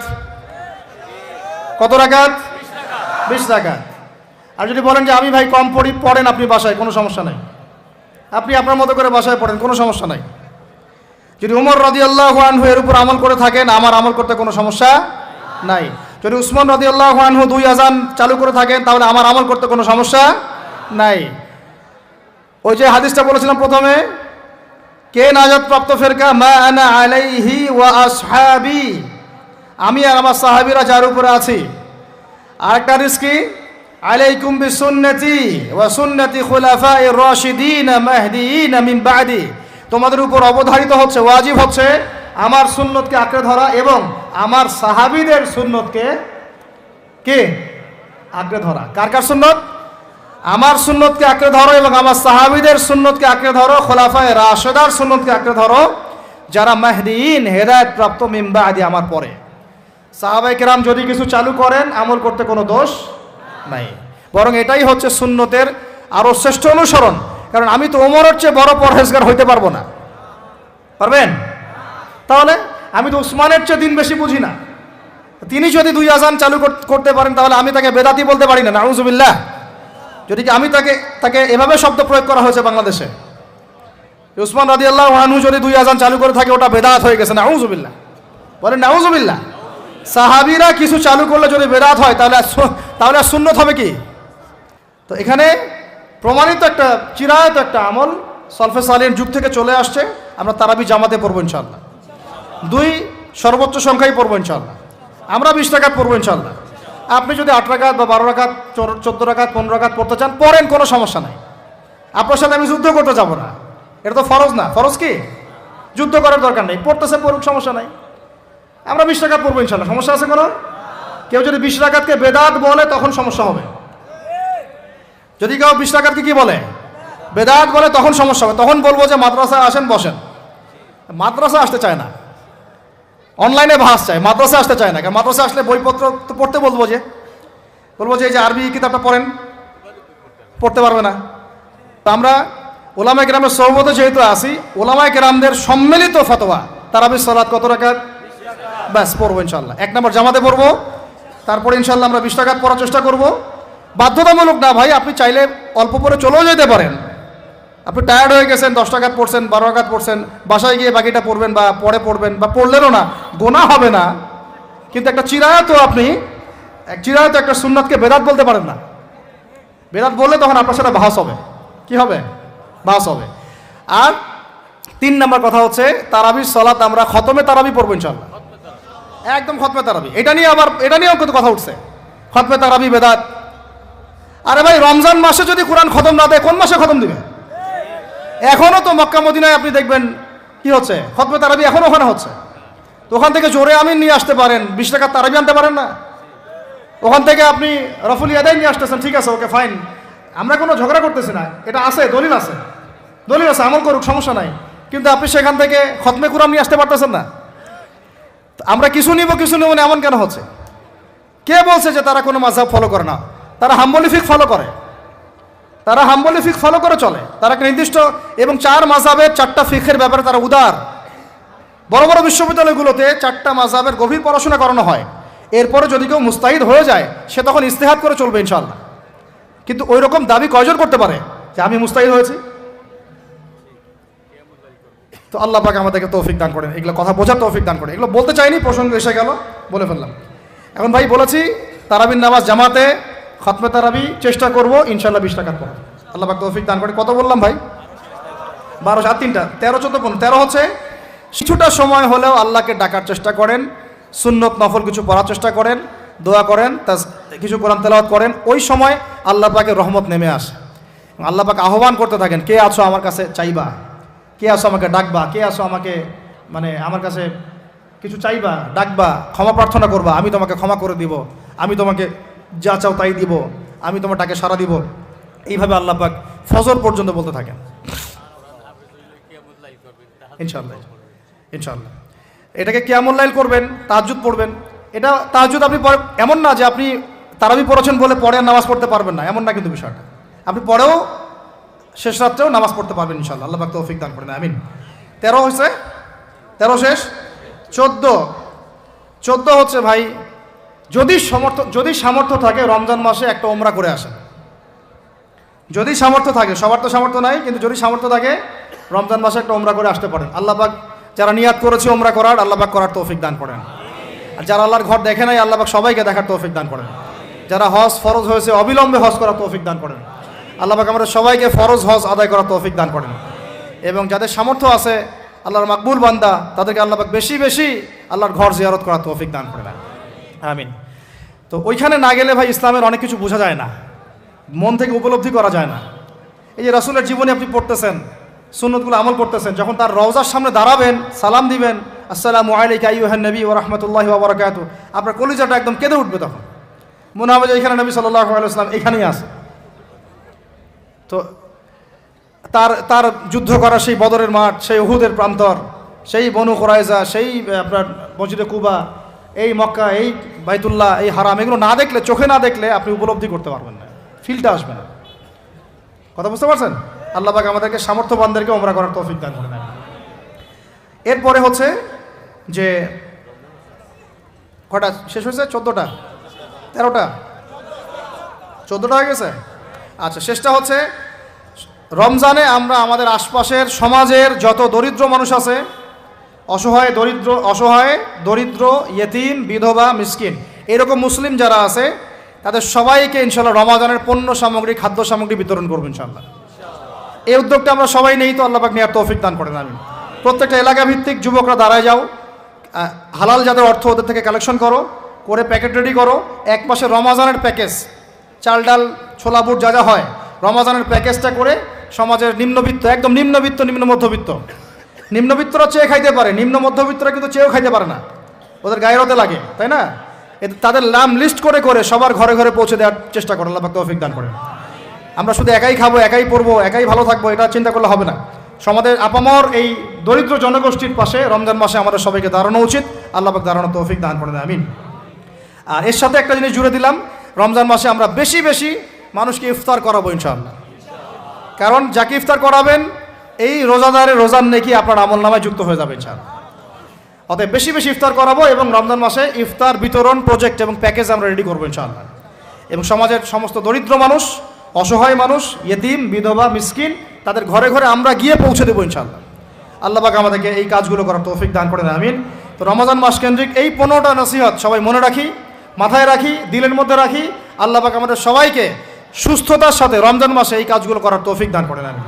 [SPEAKER 1] কত রাকাত? 20 রাকাত। আর যদি বলেন যে আমি ভাই কম পড়ি, পড়েন আপনি বাসায়, কোনো সমস্যা নাই। আপনি আপনার মতো করে বাসায় পড়েন, কোনো সমস্যা নাই। যদি উমর রাদিয়াল্লাহু আনহু এর উপর আমল করে থাকেন, আমার আমল করতে কোনো সমস্যা নাই। যদি উসমান রাদিয়াল্লাহু আনহু 2 আযান চালু করে থাকেন, তাহলে আমার আমল করতে কোনো সমস্যা নাই। ওই যে হাদিসটা বলেছিলাম প্রথমে, কে নাজাত প্রাপ্ত ফেরকা? মা আনা আলাইহি ওয়া আসহাবি, আমি আর আমার সাহাবীরা যার উপরে আছি। আরেকটা হাদিস কি? আলাইকুম বিসুন্নতি ওয়া সুন্নতি খুলাফায়ে রাশিদিন মাহদিয়িন মিন বাদি, তোমাদের উপর অবধারিত হচ্ছে, ওয়াজিব হচ্ছে আমার সুন্নতকে আঁকড়ে ধরা এবং আমার সাহাবীদের সুন্নতকে কে আঁকড়ে ধরা। কার কার সুন্নত? আমার সুন্নতকে আঁকড়ে ধরো এবং আমার সাহাবীদের সুন্নতকে আঁকড়ে ধরো, খোলাফায়ে রাশেদার সুন্নতকে আঁকড়ে ধরো, যারা মাহদিয়িন হেদায়েত প্রাপ্ত মিন বাদি, আমার পরে। সাহাবায়ে কেরাম যদি কিছু চালু করেন, আমল করতে কোনো দোষ নাই, বরং এটাই হচ্ছে সুন্নতের আরো শ্রেষ্ঠ অনুসরণ। কারণ আমি তো ওমরের চেয়ে বড় পরহেজগার হইতে পারবো না। পারবেন? তাহলে আমি তো উসমানের চেয়ে দিন বেশি বুঝি না। তিনি যদি 2 আযান চালু করতে পারেন, তাহলে আমি তাকে বেদাতি বলতে পারি না, নাউযুবিল্লাহ। যদি আমি তাকে এভাবে শব্দ প্রয়োগ করা হয়েছে বাংলাদেশে, উসমান রাদিয়াল্লাহু আনহু যদি 2 আযান চালু করে থাকে, ওটা বেদাত হয়ে গেছে, নাউযুবিল্লাহ। বলেন নাউযুবিল্লাহ। সাহাবীরা কিছু চালু করলে যদি বেদাত হয়, তাহলে সুন্নত হবে কি? তো এখানে প্রমাণিত একটা চিরায়ত একটা আমল সলফে সালিহিন যুগ থেকে চলে আসছে। আমরা তারাবি জামাতে পড়বো ইনশাআল্লাহ। 2 সর্বোচ্চ সংখ্যায় পড়বো ইনশাআল্লাহ। আমরা 20 রাকাত পড়বো ইনশাআল্লাহ। আপনি যদি 8 রাকাত বা 12 রাকাত 14 রাকাত 15 রাকাত পড়তে চান, পড়েন, কোনো সমস্যা নাই। আপনার সাথে আমি যুদ্ধ করতে যাব না, এটা তো ফরজ না। ফরজ কি? যুদ্ধ করার দরকার নেই, পড়তেছে পড়ুক, সমস্যা নাই। আমরা 20 রাকাত পড়বো ইনশাআল্লাহ। সমস্যা আছে কোনো? কেউ যদি 20 রাকাতকে বেদাত বলে, তখন সমস্যা হবে। যদি কেউ 20 রাকাতকে কি বলে? বেদাত বলে, তখন সমস্যা হবে। তখন বলবো যে মাদ্রাসায় আসেন, বসেন। মাদ্রাসা আসতে চায় না, অনলাইনে ভাস চায়, মাদ্রাসা আসতে চায় না। কারণ মাদ্রাসা আসলে বইপত্র তো পড়তে বলবো যে এই যে আরবি কিতাবটা পড়েন, পড়তে পারবে না। তো আমরা ওলামায়ে কেরামের সোহবতে যেহেতু আসি, ওলামায়ে কেরামদের সম্মিলিত ফতোয়া, তারাবির সালাত কত রাকাত? ব্যাস পড়বো ইনশাআল্লাহ। 1 নম্বর জামাতে পড়বো, তারপরে ইনশাআল্লাহ আমরা 20 রাকাত পড়ার চেষ্টা করব। বাধ্যতামূলক না ভাই, আপনি চাইলে অল্প পরে চলেও যেতে পারেন। আপনি টায়ার্ড হয়ে গেছেন, 10 রাকাত পড়ছেন, 12 রাকাত পড়ছেন, বাসায় গিয়ে বাকিটা পড়বেন বা পরে পড়বেন, বা পড়লেনও না, গোনা হবে না। কিন্তু একটা চিরায়ত একটা সুন্নাতকে বেদাত বলতে পারেন না। বেদাত বললে তখন আপনার সাথে বাহাস হবে। কি হবে? বাহাস হবে। আর 3 নম্বর কথা হচ্ছে, তারাবির সালাত আমরা খতমে তারাবি পড়বো ইনশাআল্লাহ। একদম খতমে তারাবি। এটা নিয়েও কত কথা উঠছে, খতমে তারাবি বেদাত। আরে ভাই, রমজান মাসে যদি কোরআন খতম না দেয়, কোন মাসে খতম দিবে? এখনো তো মক্কা মদিনায় আপনি দেখবেন কি হচ্ছে, খতমে তারাবি এখনো ওখানে হচ্ছে। তো ওখান থেকে জোরে আমিন নিয়ে আসতে পারেন, 20 রাকাত তারাবি আনতে পারেন না? ওখান থেকে আপনি রফুল ইয়াদাইন নিয়ে আসতেছেন, ঠিক আছে, ওকে ফাইন, আমরা কোনো ঝগড়া করতেছি না, এটা আছে, দলিল আছে, আমল করুক, সমস্যা নাই। কিন্তু আপনি সেখান থেকে খতমে কুরআন নিয়ে আসতে পারতেছেন না। আমরা কিছু নিব না, এমন কেন হচ্ছে? কে বলছে যে তারা কোনো মাযহাব ফলো করে না? তারা হাম্বলি ফিকহ ফলো করে চলে। তারা নির্দিষ্ট এবং 4 মাযহাবের 4টা ফিকহের ব্যাপারে তারা উদার। বড় বড় বিশ্ববিদ্যালয়গুলোতে 4টা মাযহাবের গভীর পড়াশোনা করানো হয়। এরপরে যদি কেউ মুস্তাহিদ হয়ে যায়, সে তখন ইজতিহাদ করে চলবে ইনশাআল্লাহ। কিন্তু ওই রকম দাবি কয়জন করতে পারে যে আমি মুস্তাহিদ হয়েছি? তো আল্লাহ পাক আমাদেরকে তৌফিক দান করেন, এগুলো কথা বোঝার তৌফিক দান করেন। এগুলো বলতে চাইনি, প্রসঙ্গ এসে গেল, বলে ফেললাম। এখন ভাই বলেছি তারাবির নামাজ জামাতে, খতমে তারাবি চেষ্টা করবো ইনশাআল্লাহ 20 রাকাত পড়া। আল্লাহ পাক তৌফিক দান করে। কত বললাম ভাই? 12, 7, 3টা 13, 14, 15। 13 হচ্ছে কিছুটা সময় হলেও আল্লাহকে ডাকার চেষ্টা করেন, সুন্নত নফল কিছু পড়ার চেষ্টা করেন, দোয়া করেন, কিছু কোরআন তেলাওয়াত করেন, ওই সময় আল্লাহ পাকের রহমত নেমে আসে। আল্লাহ পাক আহ্বান করতে থাকেন, কে আছো আমার কাছে চাইবা, কে আছো আমাকে ডাকবা, কে আছো আমাকে আমার কাছে কিছু চাইবা, ডাকবা, ক্ষমা প্রার্থনা করবা, আমি তোমাকে ক্ষমা করে দিব, আমি তোমাকে যা চাও তাই দিব, আমি তোমার ডাকে সাড়া দিব। এইভাবে আল্লাহ পাক ফজর পর্যন্ত বলতে থাকেন। ইনশাআল্লাহ ইনশাআল্লাহ এটাকে কিয়ামুল লাইল করবেন, তাহাজ্জুদ পড়বেন। এটা তাহাজ্জুদ আপনি এমন না যে আপনি তারাবি পড়েছেন বলে পরে আর নামাজ পড়তে পারবেন না, এমন না কিন্তু বিষয়টা। আপনি পরেও শেষ রাত্রেও নামাজ পড়তে পারবেন ইনশাআল্লাহ। আল্লাহ পাক তৌফিক দান করেন, আমিন। 13 হয়েছে, 13 শেষ, 14 হচ্ছে ভাই, যদি সামর্থ্য থাকে রমজান মাসে একটা ওমরা করে আসেন। যদি সামর্থ্য থাকে, সবার তো সামর্থ্য নাই, কিন্তু যদি সামর্থ্য থাকে রমজান মাসে একটা ওমরা করে আসতে পারেন। আল্লাহ পাক যারা নিয়াত করেছে ওমরা করার, আল্লাহ পাক করার তৌফিক দান করেন। আর যারা আল্লাহর ঘর দেখে নাই, আল্লাহ পাক সবাইকে দেখার তৌফিক দান করেন। যারা হজ ফরজ হয়েছে অবিলম্বে হজ করার তৌফিক দান করেন। আল্লাহ পাক আমাদের সবাইকে ফরজ হজ আদায় করার তৌফিক দান করেন। এবং যাদের সামর্থ্য আছে, আল্লাহর মাকবুল বান্দা, তাদেরকে আল্লাহ পাক বেশি বেশি আল্লাহর ঘর জিয়ারত করার তৌফিক দান করেন, আমিন। তো ওইখানে না গেলে ভাই ইসলামের অনেক কিছু বোঝা যায় না, মন থেকে উপলব্ধি করা যায় না। এই যে রাসূলের জীবনী আপনি পড়তেছেন, সুন্নতগুলো আমল করতেছেন, যখন তার রওজার সামনে দাঁড়াবেন, সালাম দিবেন, আসসালামু আলাইকা আইয়ুহান নবী ওয়া রাহমাতুল্লাহি ওয়া বারাকাতুহু, আপনার কলিজাটা একদম কেঁদে উঠবে। তখন মনে হবে যে এখানে নবী সাল্লাল্লাহু আলাইহি ওয়াসাল্লাম এখানেই আছে। তো তার যুদ্ধ করা সেই বদরের মাঠ, সেই উহুদের প্রান্তর, সেই বনু কুরাইজা, সেই আপনার মসজিদে কুবা, এই মক্কা, এই বাইতুল্লাহ, এই হারাম, এগুলো না দেখলে, চোখে না দেখলে আপনি উপলব্ধি করতে পারবেন না, ফিলটা আসবে না। কথা বুঝতে পারছেন? আল্লাহ পাক আমাদেরকে সামর্থ্যবানদেরকে ওমরা করার তৌফিক দান করেন। এরপরে হচ্ছে যে কটা শেষ হয়েছে? 14টা, 13টা, 14টা হয়ে গেছে। আচ্ছা, শেষটা হচ্ছে রমজানে আমরা আমাদের আশপাশের সমাজের যত দরিদ্র মানুষ আছে, অসহায় দরিদ্র ইয়েতিম, বিধবা, মিসকিন, এরকম মুসলিম যারা আছে, তাদের সবাইকে ইনশাআল্লাহ রমজানের পণ্য সামগ্রী, খাদ্য সামগ্রী বিতরণ করবো ইনশাআল্লাহ। এই উদ্যোগটা আমরা সবাই নেই, তো আল্লাহ পাক নেওয়ার তৌফিক দান করেন, আমিন। প্রত্যেকটা এলাকা ভিত্তিক যুবকরা দাঁড়ায় যাও, হালাল যাদের অর্থ ওদের থেকে কালেকশন করে প্যাকেট রেডি করো। এক মাসে রমজানের প্যাকেজ, চাল ডাল ছোলা বুট যা যা হয়, রমজানের প্যাকেজটা করে সমাজের নিম্নবিত্ত, একদম নিম্নবিত্ত, নিম্ন মধ্যবিত্তরা চেয়ে খাইতে পারে, নিম্ন মধ্যবিত্তরা কিন্তু চেয়েও খাইতে পারে না, ওদের গায়ের হতে লাগে, তাই না? তাদের নাম লিস্ট করে সবার ঘরে ঘরে পৌঁছে দেওয়ার চেষ্টা করে, আল্লাহ পাক তৌফিক দান করেন। আমরা শুধু একাই খাবো, একাই পড়বো, একাই ভালো থাকবো, এটা চিন্তা করলে হবে না। সমাজের আপামর এই দরিদ্র জনগোষ্ঠীর পাশে রমজান মাসে আমাদের সবাইকে দাঁড়ানো উচিত। আল্লাহ পাক দাঁড়ানোর তৌফিক দান করেন, আমিন। আর এর সাথে একটা জিনিস জুড়ে দিলাম, রমজান মাসে আমরা বেশি বেশি মানুষকে ইফতার করাবো ইনশাআল্লাহ। কারণ যাকে ইফতার করাবেন, এই রোজাদারের রোজার নেকি আপনার আমল নামায় যুক্ত হয়ে যাবে ইনশাআল্লাহ। অতএব বেশি বেশি ইফতার করাবো, এবং রমজান মাসে ইফতার বিতরণ প্রজেক্ট এবং প্যাকেজ আমরা রেডি করবো ইনশাআল্লাহ। এবং সমাজের সমস্ত দরিদ্র মানুষ, অসহায় মানুষ, ইয়েতিম, বিধবা, মিসকিন, তাদের ঘরে ঘরে আমরা গিয়ে পৌঁছে দেবো ইনশাআল্লাহ। আল্লাহ পাক আমাদেরকে এই কাজগুলো করার তৌফিক দান করেন, আমিন। তো রমজান মাস কেন্দ্রিক এই 15টা নসিহত সবাই মনে রাখি, মাথায় রাখি, দিলের মধ্যে রাখি। আল্লাহ পাক আমাদের সবাইকে সুস্থতার সাথে রমজান মাসে এই কাজগুলো করার তৌফিক দান করেন, আমিন।